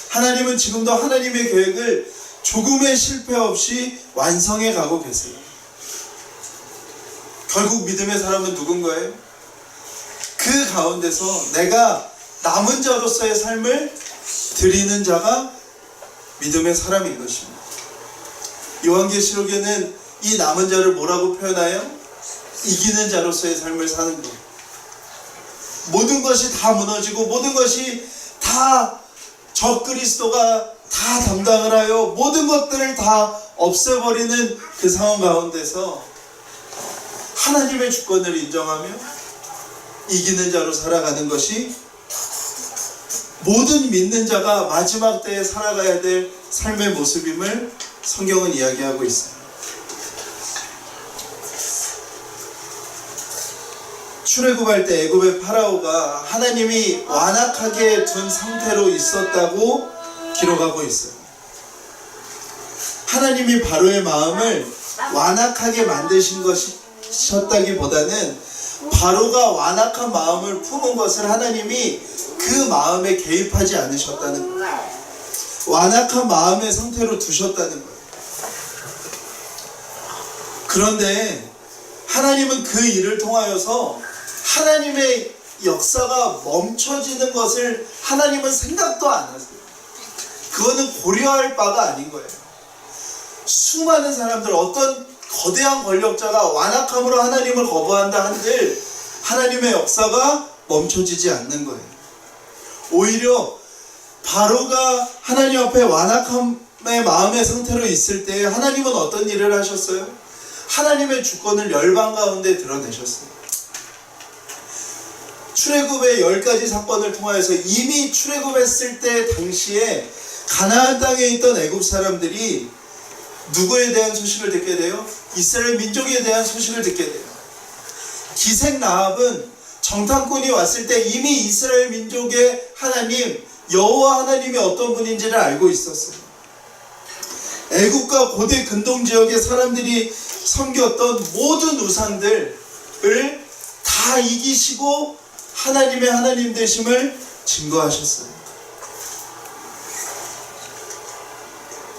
하나님은 지금도 하나님의 계획을 조금의 실패 없이 완성해 가고 계세요. 결국 믿음의 사람은 누군가요? 그 가운데서 내가 남은 자로서의 삶을 드리는 자가 믿음의 사람인 것입니다. 요한계시록에는 이 남은 자를 뭐라고 표현하여? 이기는 자로서의 삶을 사는 것. 모든 것이 다 무너지고 모든 것이 다 적그리스도가 다 담당을 하여 모든 것들을 다 없애버리는 그 상황 가운데서 하나님의 주권을 인정하며 이기는 자로 살아가는 것이 모든 믿는 자가 마지막 때에 살아가야 될 삶의 모습임을 성경은 이야기하고 있어요. 출애굽할 때 애굽의 파라오가 하나님이 완악하게 둔 상태로 있었다고 기록하고 있어요. 하나님이 바로의 마음을 완악하게 만드신 것이셨다기보다는 바로가 완악한 마음을 품은 것을 하나님이 그 마음에 개입하지 않으셨다는 거예요. 완악한 마음의 상태로 두셨다는 거예요. 그런데 하나님은 그 일을 통하여서 하나님의 역사가 멈춰지는 것을 하나님은 생각도 안 하세요. 그거는 고려할 바가 아닌 거예요. 수많은 사람들, 어떤 거대한 권력자가 완악함으로 하나님을 거부한다 한들 하나님의 역사가 멈춰지지 않는 거예요. 오히려 바로가 하나님 앞에 완악함의 마음의 상태로 있을 때 하나님은 어떤 일을 하셨어요? 하나님의 주권을 열방 가운데 드러내셨어요. 출애굽의 10가지 사건을 통하여서 이미 출애굽했을 때 당시에 가나안 땅에 있던 애굽 사람들이 누구에 대한 소식을 듣게 돼요? 이스라엘 민족에 대한 소식을 듣게 돼요. 기생 라합은 정탐꾼이 왔을 때 이미 이스라엘 민족의 하나님 여호와 하나님이 어떤 분인지를 알고 있었어요. 애굽과 고대 근동 지역의 사람들이 섬겼던 모든 우상들을 다 이기시고 하나님의 하나님 되심을 증거하셨어요.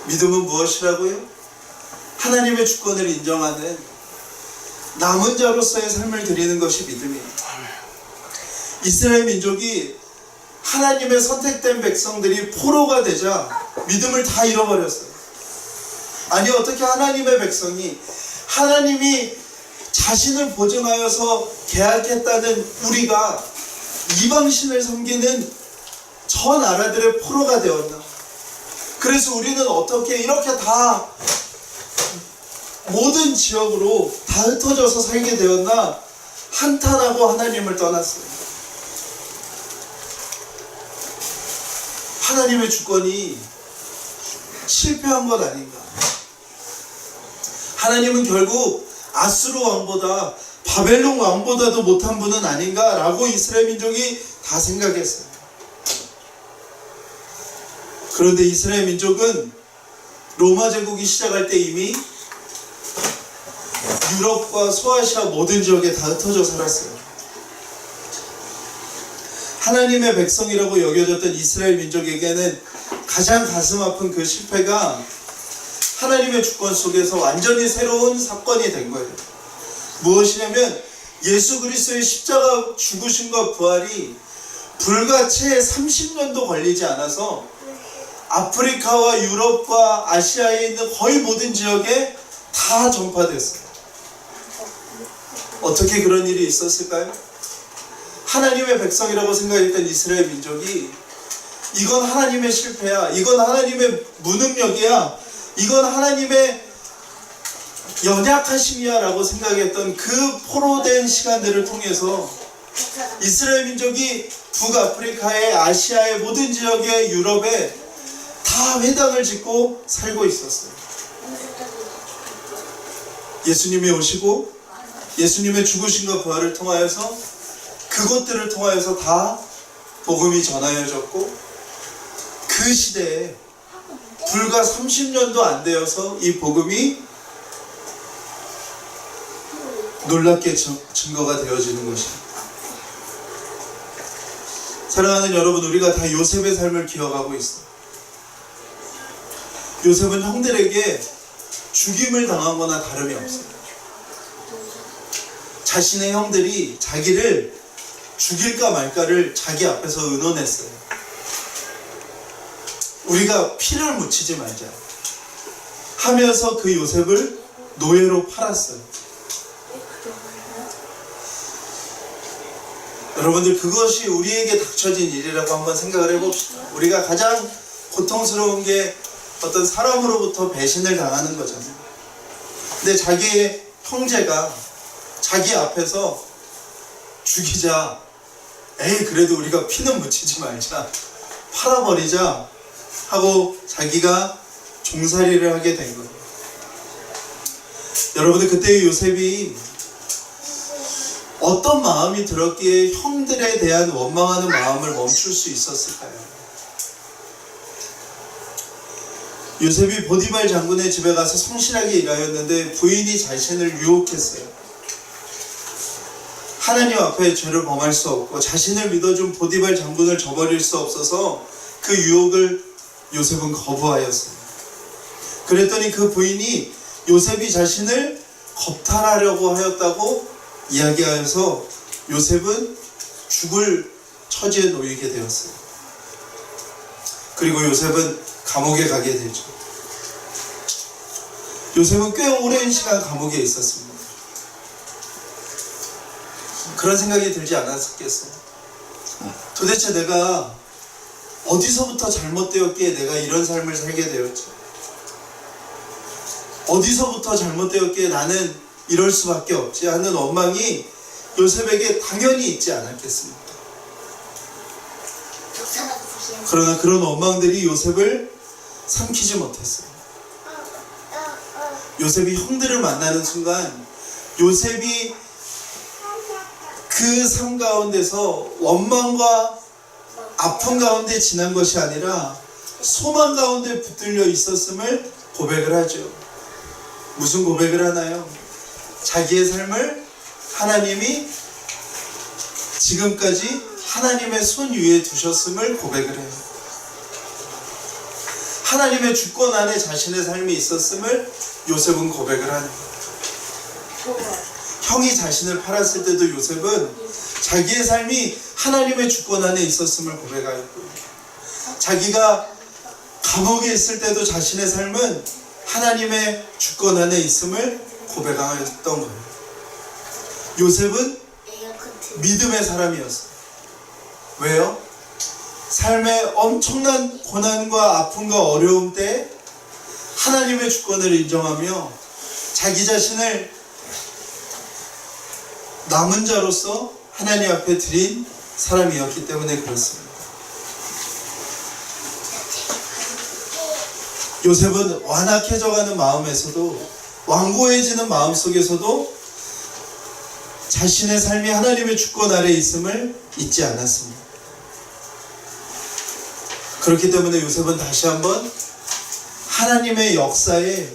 믿음은 무엇이라고요? 하나님의 주권을 인정하는 남은 자로서의 삶을 드리는 것이 믿음이에요. 이스라엘 민족이 하나님의 선택된 백성들이 포로가 되자 믿음을 다 잃어버렸어요. 아니 어떻게 하나님의 백성이 하나님이 자신을 보증하여서 계약했다는 우리가 이방신을 섬기는 저 나라들의 포로가 되었나? 그래서 우리는 어떻게 이렇게 다 모든 지역으로 다 흩어져서 살게 되었나? 한탄하고 하나님을 떠났어요. 하나님의 주권이 실패한 것 아닌가? 하나님은 결국 아수르 왕보다 바벨론 왕보다도 못한 분은 아닌가라고 이스라엘 민족이 다 생각했어요. 그런데 이스라엘 민족은 로마 제국이 시작할 때 이미 유럽과 소아시아 모든 지역에 다 흩어져 살았어요. 하나님의 백성이라고 여겨졌던 이스라엘 민족에게는 가장 가슴 아픈 그 실패가 하나님의 주권 속에서 완전히 새로운 사건이 된 거예요. 무엇이냐면 예수 그리스도의 십자가 죽으심과 부활이 불과 채 30년도 걸리지 않아서 아프리카와 유럽과 아시아에 있는 거의 모든 지역에 다 전파됐어요. 어떻게 그런 일이 있었을까요? 하나님의 백성이라고 생각했던 이스라엘 민족이 이건 하나님의 실패야, 이건 하나님의 무능력이야, 이건 하나님의 연약하심이야 라고 생각했던 그 포로된 시간들을 통해서 이스라엘 민족이 북아프리카의 아시아의 모든 지역의 유럽에 다 다 회당을 짓고 살고 있었어요. 예수님이 오시고 예수님의 죽으심과 부활을 통하여서 그것들을 통하여서 다 복음이 전하여졌고, 그 시대에 불과 30년도 안 되어서 이 복음이 놀랍게 증거가 되어지는 것입니다. 사랑하는 여러분, 우리가 다 요셉의 삶을 기억하고 있어요. 요셉은 형들에게 죽임을 당한 거나 다름이 없어요. 자신의 형들이 자기를 죽일까 말까를 자기 앞에서 의논했어요. 우리가 피를 묻히지 말자 하면서 그 요셉을 노예로 팔았어요. 여러분들, 그것이 우리에게 닥쳐진 일이라고 한번 생각을 해봅시다. 우리가 가장 고통스러운 게 어떤 사람으로부터 배신을 당하는 거잖아요. 근데 자기의 형제가 자기 앞에서 죽이자, 에이 그래도 우리가 피는 묻히지 말자, 팔아버리자 하고 자기가 종살이를 하게 된 거예요. 여러분들, 그때 요셉이 어떤 마음이 들었기에 형들에 대한 원망하는 마음을 멈출 수 있었을까요? 요셉이 보디발 장군의 집에 가서 성실하게 일하였는데 부인이 자신을 유혹했어요. 하나님 앞에 죄를 범할 수 없고 자신을 믿어준 보디발 장군을 저버릴 수 없어서 그 유혹을 요셉은 거부하였어요. 그랬더니 그 부인이 요셉이 자신을 겁탈하려고 하였다고 이야기하여서 요셉은 죽을 처지에 놓이게 되었어요. 그리고 요셉은 감옥에 가게 되죠. 요셉은 꽤 오랜 시간 감옥에 있었습니다. 그런 생각이 들지 않았겠어요? 도대체 내가 어디서부터 잘못되었기에 내가 이런 삶을 살게 되었지? 어디서부터 잘못되었기에 나는 이럴 수밖에 없지 하는 원망이 요셉에게 당연히 있지 않았겠습니까? 그러나 그런 원망들이 요셉을 삼키지 못했어요. 요셉이 형들을 만나는 순간 요셉이 그 삶 가운데서 원망과 아픔 가운데 지난 것이 아니라 소망 가운데 붙들려 있었음을 고백을 하죠. 무슨 고백을 하나요? 자기의 삶을 하나님이 지금까지 하나님의 손 위에 두셨음을 고백을 해요. 하나님의 주권 안에 자신의 삶이 있었음을 요셉은 고백을 하는 거예요. 형이 자신을 팔았을 때도 요셉은 자기의 삶이 하나님의 주권 안에 있었음을 고백하였고, 자기가 감옥에 있을 때도 자신의 삶은 하나님의 주권 안에 있음을 고백하였던 거예요. 요셉은 믿음의 사람이었어요. 왜요? 삶의 엄청난 고난과 아픔과 어려움 때 하나님의 주권을 인정하며 자기 자신을 남은 자로서 하나님 앞에 드린 사람이었기 때문에 그렇습니다. 요셉은 완악해져가는 마음에서도, 완고해지는 마음 속에서도 자신의 삶이 하나님의 주권 아래 있음을 잊지 않았습니다. 그렇기 때문에 요셉은 다시 한번 하나님의 역사에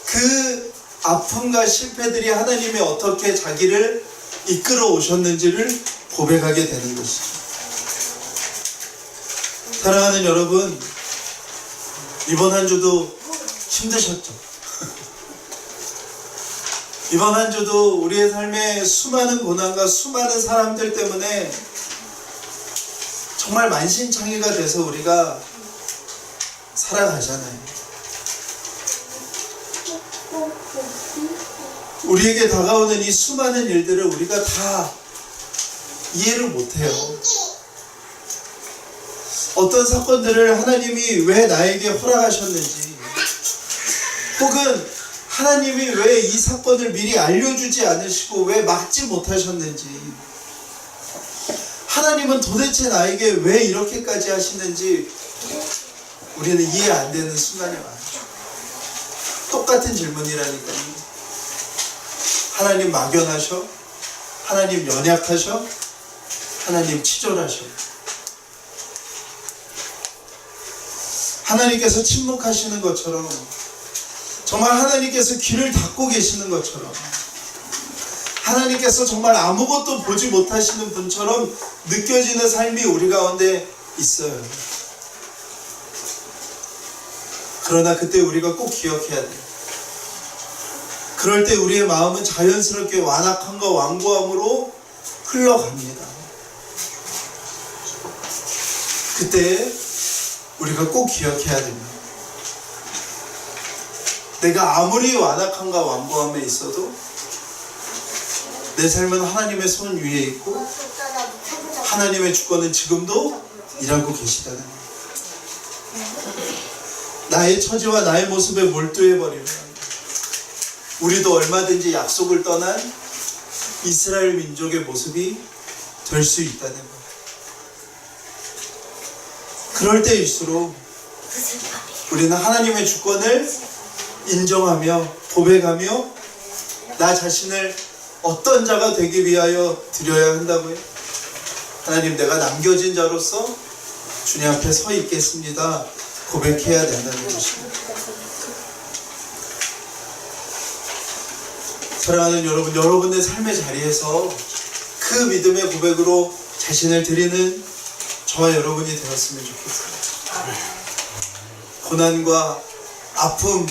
그 아픔과 실패들이 하나님이 어떻게 자기를 이끌어 오셨는지를 고백하게 되는 것이죠. 사랑하는 여러분, 이번 한 주도 힘드셨죠? 이번 한 주도 우리의 삶에 수많은 고난과 수많은 사람들 때문에 정말 만신창이가 돼서 우리가 살아가잖아요. 우리에게 다가오는 이 수많은 일들을 우리가 다 이해를 못해요. 어떤 사건들을 하나님이 왜 나에게 허락하셨는지, 혹은 하나님이 왜 이 사건을 미리 알려주지 않으시고 왜 막지 못하셨는지, 하나님은 도대체 나에게 왜 이렇게까지 하시는지 우리는 이해 안 되는 순간이 많죠. 똑같은 질문이라니까요. 하나님 막연하셔? 하나님 연약하셔? 하나님 치졸하셔? 하나님께서 침묵하시는 것처럼, 정말 하나님께서 귀를 닫고 계시는 것처럼, 하나님께서 정말 아무것도 보지 못하시는 분처럼 느껴지는 삶이 우리 가운데 있어요. 그러나 그때 우리가 꼭 기억해야 돼요. 그럴 때 우리의 마음은 자연스럽게 완악함과 완고함으로 흘러갑니다. 그때 우리가 꼭 기억해야 됩니다. 내가 아무리 완악함과 완고함에 있어도 내 삶은 하나님의 손 위에 있고 하나님의 주권은 지금도 일하고 계시다는 거예요. 나의 처지와 나의 모습에 몰두해버리면 우리도 얼마든지 약속을 떠난 이스라엘 민족의 모습이 될 수 있다는 거예요. 그럴 때일수록 우리는 하나님의 주권을 인정하며 고백하며 나 자신을 어떤 자가 되기 위하여 드려야 한다고요? 하나님, 내가 남겨진 자로서 주님 앞에 서 있겠습니다. 고백해야 된다는 것입니다. 사랑하는 여러분, 여러분의 삶의 자리에서 그 믿음의 고백으로 자신을 드리는 저와 여러분이 되었으면 좋겠어요. 고난과 아픔,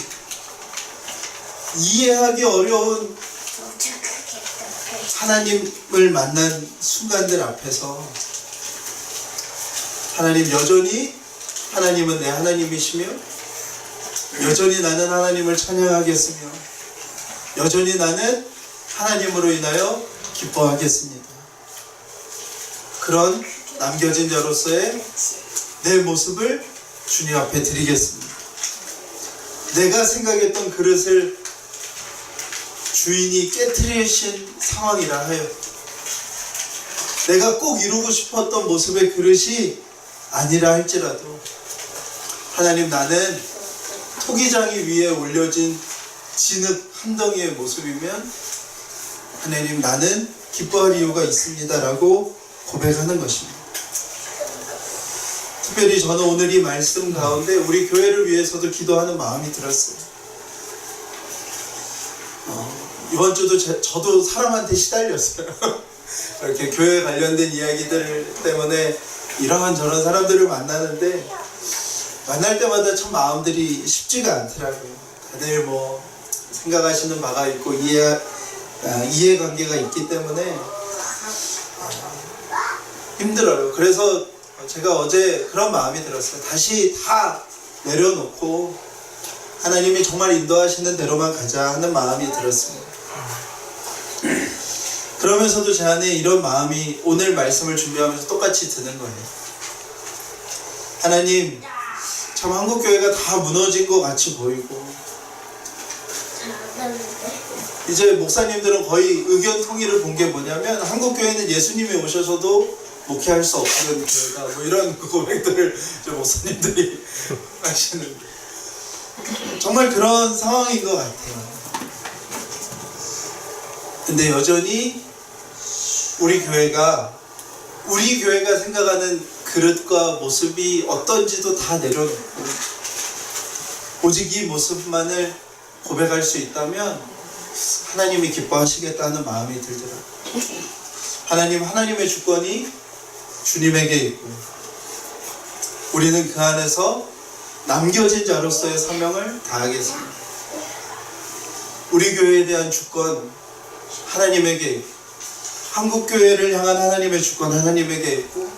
이해하기 어려운 하나님을 만난 순간들 앞에서 하나님, 여전히 하나님은 내 하나님이시며 여전히 나는 하나님을 찬양하겠으며 여전히 나는 하나님으로 인하여 기뻐하겠습니다. 그런 남겨진 자로서의 내 모습을 주님 앞에 드리겠습니다. 내가 생각했던 그릇을 주인이 깨트리신 상황이라 하여 내가 꼭 이루고 싶었던 모습의 그릇이 아니라 할지라도 하나님, 나는 토기장이 위에 올려진 진흙 한 덩이의 모습이면 하나님, 나는 기뻐할 이유가 있습니다 라고 고백하는 것입니다. 특별히 저는 오늘 이 말씀 가운데 우리 교회를 위해서도 기도하는 마음이 들었어요. 이번 주도 저도 사람한테 시달렸어요. 이렇게 교회 관련된 이야기들 때문에 이런저런 사람들을 만나는데 만날 때마다 참 마음들이 쉽지가 않더라고요. 다들 뭐 생각하시는 바가 있고 이해관계가 있기 때문에 힘들어요. 그래서 제가 어제 그런 마음이 들었어요. 다시 다 내려놓고 하나님이 정말 인도하시는 대로만 가자 하는 마음이 들었습니다. 그러면서도 제 안에 이런 마음이 오늘 말씀을 준비하면서 똑같이 드는 거예요. 하나님, 참 한국교회가 다 무너진 것 같이 보이고 이제 목사님들은 거의 의견 통일을 본 게 뭐냐면 한국교회는 예수님이 오셔서도 목회할 수 없는 교회다, 뭐 이런 고백들을 이제 목사님들이 하시는데 정말 그런 상황인 것 같아요. 근데 여전히 우리 교회가 생각하는 그릇과 모습이 어떤지도 다 내려놓고 오직 이 모습만을 고백할 수 있다면 하나님이 기뻐하시겠다는 마음이 들더라고요. 하나님의 주권이 주님에게 있고 우리는 그 안에서 남겨진 자로서의 사명을 다하겠습니다. 우리 교회에 대한 주권 하나님에게 있고 한국교회를 향한 하나님의 주권 하나님에게 있고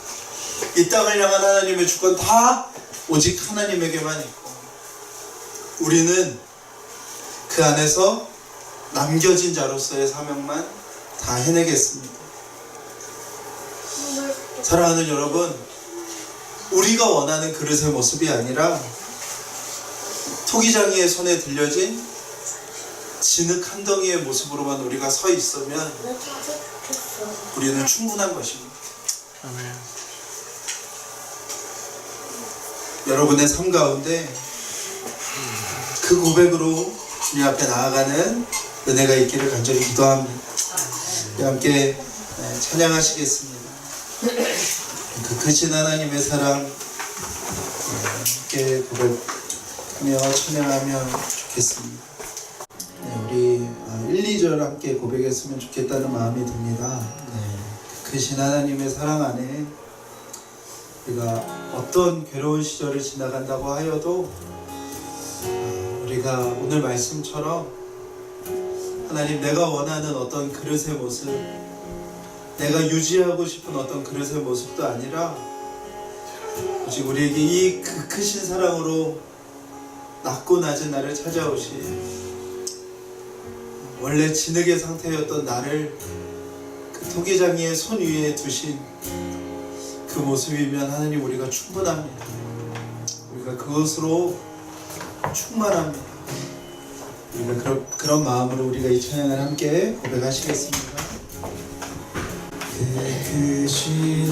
이 땅을 향한 하나님의 주권 다 오직 하나님에게만 있고 우리는 그 안에서 남겨진 자로서의 사명만 다 해내겠습니다. 사랑하는 여러분, 우리가 원하는 그릇의 모습이 아니라 토기장이의 손에 들려진 진흙 한 덩이의 모습으로만 우리가 서 있으면 우리는 충분한 것입니다. 아멘. 여러분의 삶 가운데 그 고백으로 주님 앞에 나아가는 은혜가 있기를 간절히 기도합니다. 함께 찬양하시겠습니다. 그 크신 하나님의 사랑 함께 고백하며 찬양하면 좋겠습니다. 우리 1, 2절 함께 고백했으면 좋겠다는 마음이 듭니다. 그 크신 하나님의 사랑 안에 우리가 어떤 괴로운 시절을 지나간다고 하여도 우리가 오늘 말씀처럼 하나님, 내가 원하는 어떤 그릇의 모습, 내가 유지하고 싶은 어떤 그릇의 모습도 아니라 오직 우리에게 이 그 크신 사랑으로 낮고 낮은 나를 찾아오신, 원래 진흙의 상태였던 나를 그 토기장이의 손 위에 두신 그 모습이면 하나님, 우리가 충분합니다. 우리가 그것으로 충만합니다. 우리가 그런 마음으로 우리가 이 찬양을 함께 고백하시겠습니다. 크신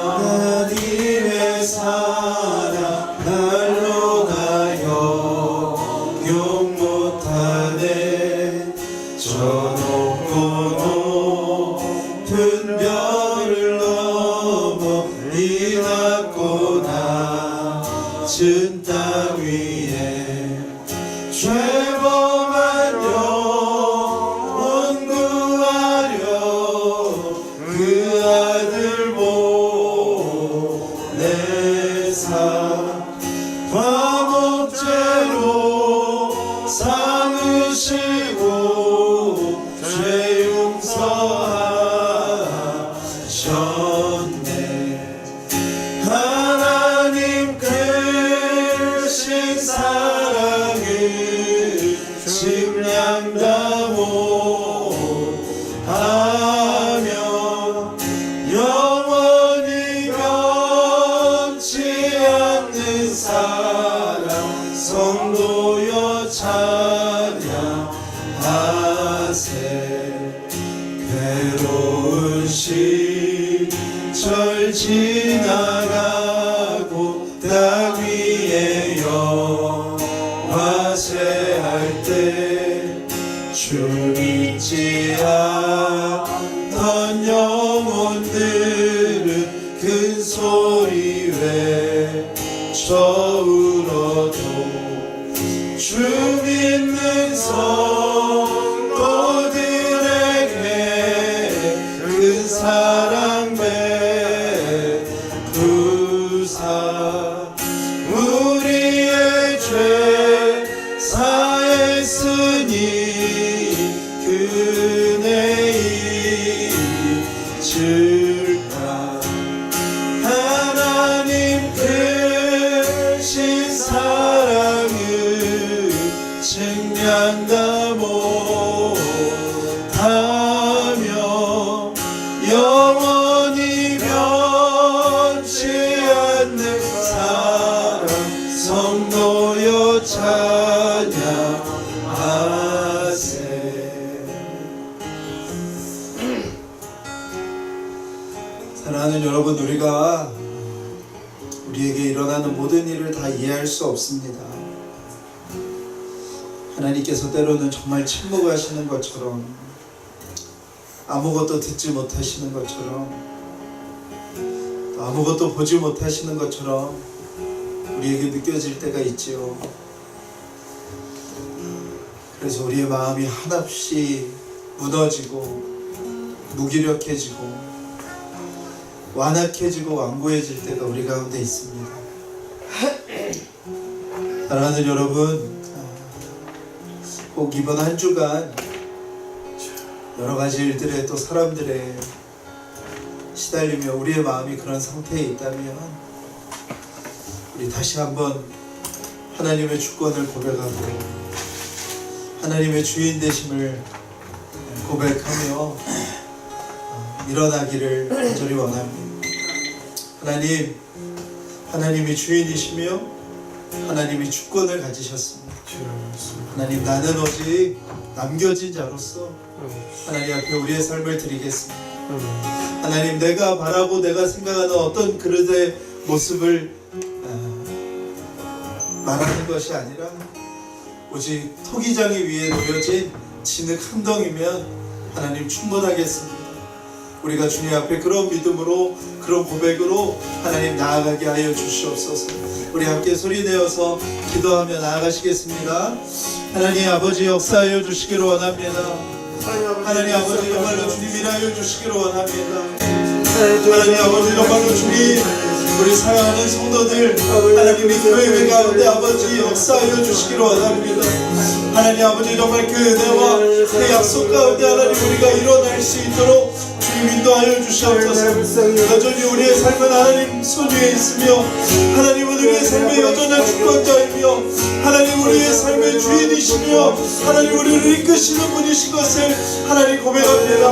하나님의 사랑 날로 가요 용 못하네. 저 높고 높은 별을 넘어 이 낮고 낮은 땅 위에 죄범한 영혼 구하려 그 아들 보내사 화목제로 삼으시고 죄 용서하셨네. 하나님 크신 사랑을 측량다모 하며 영원히 변치 않는 사랑 성도여 찬양하세. 괴로운 시절 지나가고 땅 위에 영화세할 때 주 믿지 않던 영혼들은 큰 소리 외쳐 울어도 주 믿는 성도들에게 큰 사랑 베푸사 우리의 죄 사했으니 그네 잊을까. 하나님 크신 사랑을 측량다 못하며 영원히 변치 않는 사랑 성도여 찬양하세. 사랑하는 여러분, 우리가 우리에게 일어나는 모든 일을 다 이해할 수 없습니다. 하나님께서 때로는 정말 침묵하시는 것처럼, 아무것도 듣지 못하시는 것처럼, 아무것도 보지 못하시는 것처럼 우리에게 느껴질 때가 있지요. 그래서 우리의 마음이 한없이 무너지고 무기력해지고 완악해지고 완고해질 때가 우리 가운데 있습니다. 사랑하는 여러분, 꼭 이번 한 주간 여러 가지 일들에 또 사람들의 시달리며 우리의 마음이 그런 상태에 있다면 우리 다시 한번 하나님의 주권을 고백하고 하나님의 주인 되심을 고백하며 일어나기를 간절히 원합니다. 하나님이 주인이시며 하나님이 주권을 가지셨습니다. 하나님, 나는 오직 남겨진 자로서 하나님 앞에 우리의 삶을 드리겠습니다. 하나님, 내가 바라고 내가 생각하는 어떤 그릇의 모습을 말하는 것이 아니라 오직 토기장이 위에 놓여진 진흙 한 덩이면 하나님 충분하겠습니다. 우리가 주님 앞에 그런 믿음으로 그런 고백으로 하나님 나아가게 하여 주시옵소서. 우리 함께 소리내어서 기도하며 나아가시겠습니다. 하나님 아버지 역사하여 주시기를 원합니다. 하나님 아버지 정말로 주님 일하여 주시기를 원합니다. 하나님 아버지 정말로 주님 우리 사랑하는 성도들 하나님이 교회 가운데 아버지 역사하여 주시기를 원합니다. 하나님 아버지 정말 그 은혜와 그 약속 가운데 하나님 우리가 일어날 수 있도록 주님 인도하여 주시옵소서. 여전히 우리의 삶은 하나님 손위에 있으며 하나님은 우리의 삶의 여전한 주권자이며 하나님 우리의 삶의 주인이시며 하나님 우리를 이끄시는 분이신 것을 하나님 고백합니다.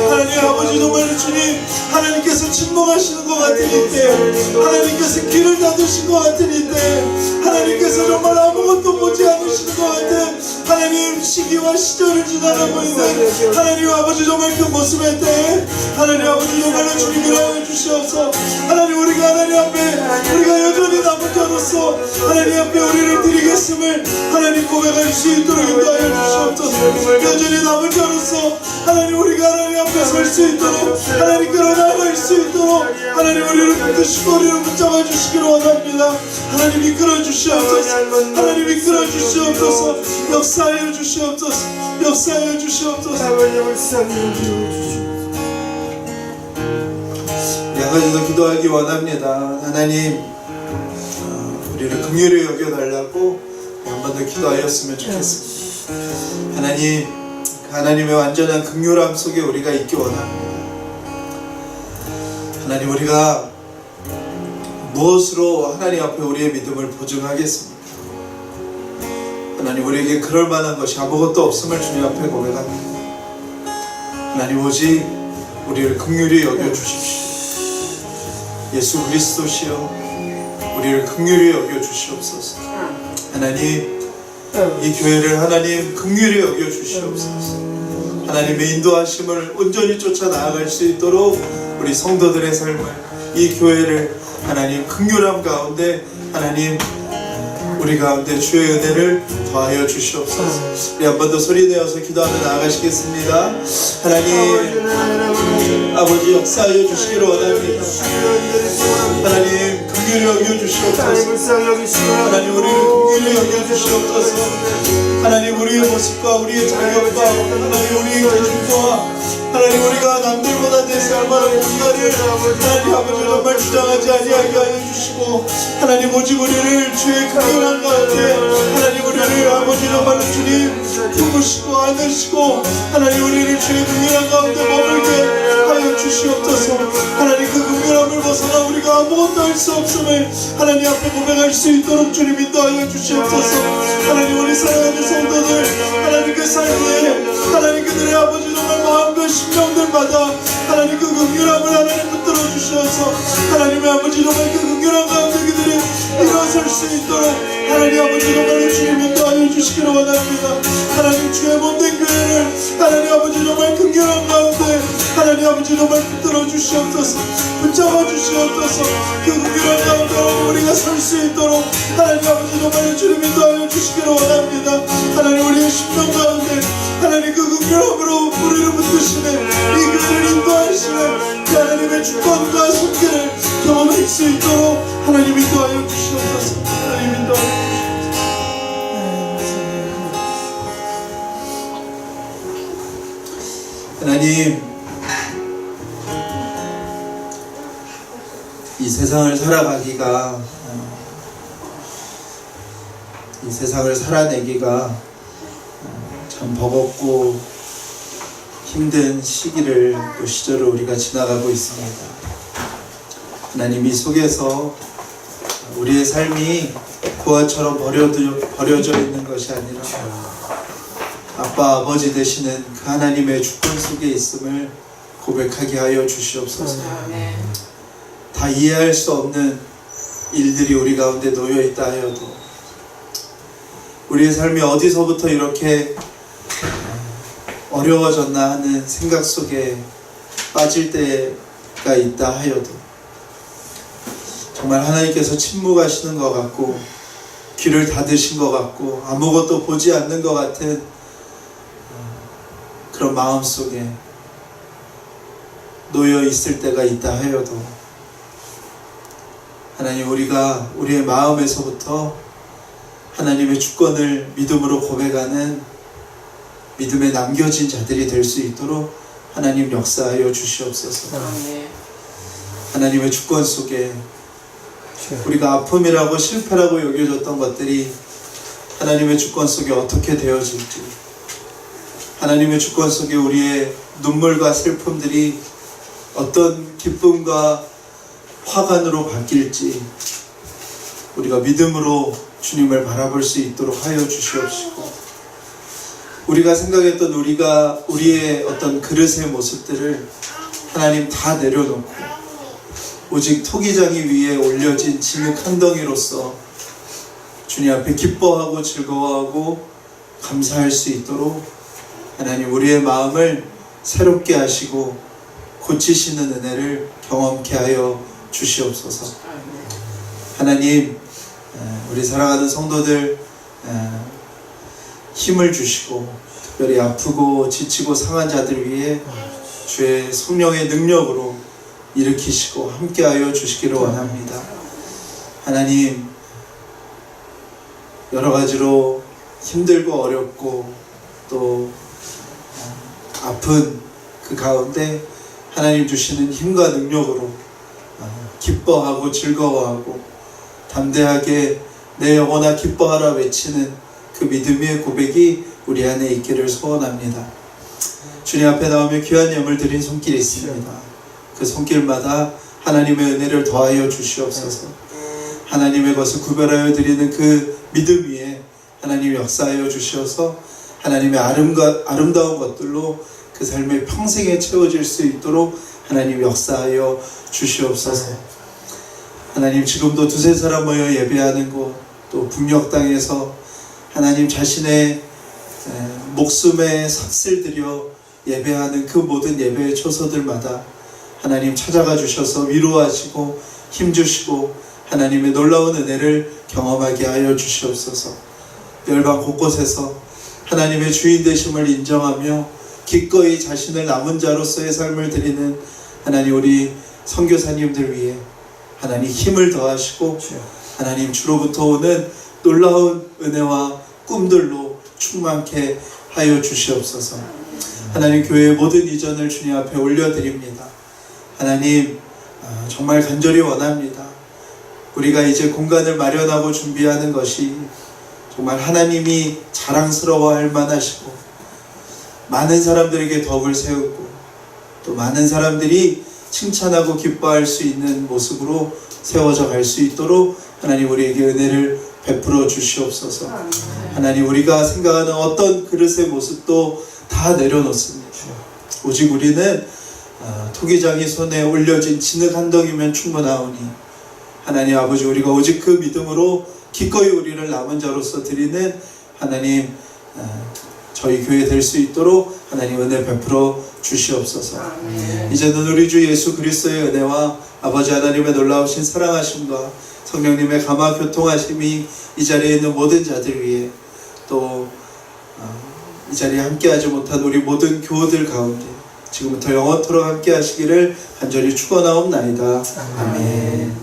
하나님 아버지 정말 주님 하나님께서 침묵하시는 것 같은 이때 하나님께서 귀를 닫으신 것 같은 이때 하나님께서 정말 아무것도 보지 않으시는 것 같은 하나님 시기와 시절을 지나가고 있는 하나님 아버지 정말 그 모습의 때에 하나님 아버지 정말로 주님 일하여 주시옵소서. 하나님 우리가 하나님 앞에 우리가 여전히 남은 자로서 하나님 앞에 우리를 드리겠음을 하나님 고백할 수 있도록 인도하여 주시옵소서. 여전히 남은 자로서 하나님 우리가 하나님 앞에 설 수 있도록 하나님께로 나아갈 수 있도록 하나님 우리를 붙드시고 우리를 붙잡아 주시기를 원합니다. 하나님 이끌어 주시옵소서. 하나님 이끌어 주시옵소서. 역사하여 주시옵소서. 역사하여 주시옵소서. 양가지도 기도하기 원합니다. 하나님 우리를 긍휼히 여겨달라고 한 번 더 기도하였으면 좋겠습니다. 하나님 하나님의 완전한 긍휼함 속에 우리가 있기 원합니다. 하나님 우리가 무엇으로 하나님 앞에 우리의 믿음을 보증하겠습니까? 하나님 우리에게 그럴 만한 것이 아무것도 없음을 주님 앞에 고백합니다. 하나님 오직 우리를 긍휼히 여겨주십시오. 예수 그리스도시여 우리를 긍휼히 여겨주시옵소서. 하나님 이 교회를 하나님 긍휼히 여겨주시옵소서. 하나님의 인도하심을 온전히 쫓아 나아갈 수 있도록 우리 성도들의 삶을 이 교회를 하나님 긍휼함 가운데 하나님 우리 가운데 주의 은혜를 더하여 주시옵소서. 우리 한 번 더 소리내어서 기도하며 나아가시겠습니다. 하나님 아버지 역사하여 주시기를 원합니다. 하나님 긍휼히 여겨주시옵소서. 하나님 우리를 긍휼히 여겨주시옵소서. 하나님 우리의 모습과 우리의 자격과 하나님 우리의 기준과 하나님 우리가 남들보다 내 삶을 뭔가를 하나님 아버지 정말 주장하지 아니하게 하여 주시고 하나님 오직 우리를 주의 긍휼한 가운데 하나님 우리를 아버지 정말 주님 품으시고 안으시고 하나님 우리를 주의 긍휼한 가운데 머물게 하여 주시옵소서. 하나님 그 긍휼함을 벗어나 우리가 아무것도 할 수 없음을 하나님 앞에 고백할 수 있도록 주님 인도하여 주시옵소서. 하나님 우리 사랑하는 성도들 하나님 그 삶에 하나님 그들의 아버지 정말 마음과 심령들마다 하나님 그 긍휼함을 하나님 붙들어 주셔서 하나님의 아버지 정말 그 긍휼한 가운데 그들이 일어설 수 있도록 하나님 아버지 정말 주님 인도하여 주시기를 원합니다. 하나님 주의 몸된 교회를 하나님 아버지 정말 긍휼한 가운데 하나님 아버지 정말 붙들어 주시옵소서. 붙잡아 주시옵소서. 그 긍휼한 가운데 우리가 설 수 있도록 하나님 아버지 정말 주님 인도하여 주시기를 원합니다. 하나님 우리의 심령 가운데 하나님 그 긍휼함으로 우리를 붙드시는 이 교회를 인도하시는 그 하나님의 주권과 손길을 경험할 수 있도록 하나님 인도하여 주시옵소서. 하나님 인도하여 하나님 이 세상을 살아가기가 이 세상을 살아내기가 참 버겁고 힘든 시기를 또 시절을 우리가 지나가고 있습니다. 하나님 이 속에서 우리의 삶이 고아처럼 버려져 있는 것이 아니라 아빠 아버지 되시는 그 하나님의 주권 속에 있음을 고백하게 하여 주시옵소서. 다 이해할 수 없는 일들이 우리 가운데 놓여 있다 하여도 우리의 삶이 어디서부터 이렇게 어려워졌나 하는 생각 속에 빠질 때가 있다 하여도 정말 하나님께서 침묵하시는 것 같고 귀를 닫으신 것 같고 아무것도 보지 않는 것 같은 그런 마음 속에 놓여 있을 때가 있다 하여도 하나님, 우리가 우리의 마음에서부터 하나님의 주권을 믿음으로 고백하는 믿음에 남겨진 자들이 될 수 있도록 하나님 역사하여 주시옵소서. 하나님의 주권 속에 우리가 아픔이라고 실패라고 여겨졌던 것들이 하나님의 주권 속에 어떻게 되어질지, 하나님의 주권 속에 우리의 눈물과 슬픔들이 어떤 기쁨과 화관으로 바뀔지 우리가 믿음으로 주님을 바라볼 수 있도록 하여 주시옵시고, 우리가 생각했던 우리의 어떤 그릇의 모습들을 하나님 다 내려놓고 오직 토기장이 위에 올려진 진흙 한 덩이로서 주님 앞에 기뻐하고 즐거워하고 감사할 수 있도록 하나님, 우리의 마음을 새롭게 하시고 고치시는 은혜를 경험케 하여 주시옵소서. 하나님, 우리 사랑하는 성도들 힘을 주시고 특별히 아프고 지치고 상한 자들 위해 주의 성령의 능력으로 일으키시고 함께하여 주시기를 원합니다. 하나님, 여러 가지로 힘들고 어렵고 또 아픈 그 가운데 하나님 주시는 힘과 능력으로 기뻐하고 즐거워하고 담대하게 내 영혼아 기뻐하라 외치는 그 믿음의 고백이 우리 안에 있기를 소원합니다. 주님 앞에 나오며 귀한 예물 드린 손길이 있습니다. 그 손길마다 하나님의 은혜를 더하여 주시옵소서. 하나님의 것을 구별하여 드리는 그 믿음 위에 하나님 역사하여 주시어서 하나님의 아름다운 것들로 그 삶의 평생에 채워질 수 있도록 하나님 역사하여 주시옵소서. 하나님, 지금도 두세 사람 모여 예배하는 곳, 또 북녘 땅에서 하나님 자신의 목숨에 삭슬 들여 예배하는 그 모든 예배의 초소들마다 하나님 찾아가 주셔서 위로하시고 힘주시고 하나님의 놀라운 은혜를 경험하게 하여 주시옵소서. 열방 곳곳에서 하나님의 주인 되심을 인정하며 기꺼이 자신을 남은 자로서의 삶을 드리는 하나님, 우리 선교사님들 위해 하나님 힘을 더하시고 하나님 주로부터 오는 놀라운 은혜와 꿈들로 충만케 하여 주시옵소서. 하나님, 교회의 모든 이전을 주님 앞에 올려드립니다. 하나님, 정말 간절히 원합니다. 우리가 이제 공간을 마련하고 준비하는 것이 정말 하나님이 자랑스러워할 만하시고 많은 사람들에게 덕을 세우고 또 많은 사람들이 칭찬하고 기뻐할 수 있는 모습으로 세워져 갈 수 있도록 하나님 우리에게 은혜를 베풀어 주시옵소서. 하나님, 우리가 생각하는 어떤 그릇의 모습도 다 내려놓습니다. 오직 우리는 토기장이 손에 올려진 진흙 한 덩이면 충분하오니 하나님 아버지, 우리가 오직 그 믿음으로 기꺼이 우리를 남은 자로서 드리는 하나님 저희 교회 될 수 있도록 하나님 은혜 베풀어 주시옵소서. 이제는 우리 주 예수 그리스도의 은혜와 아버지 하나님의 놀라우신 사랑하심과 성령님의 감화 교통하심이 이 자리에 있는 모든 자들 위해 또 이 자리에 함께하지 못한 우리 모든 교우들 가운데 지금부터 영원토록 함께 하시기를 간절히 축원하옵나이다. 아멘.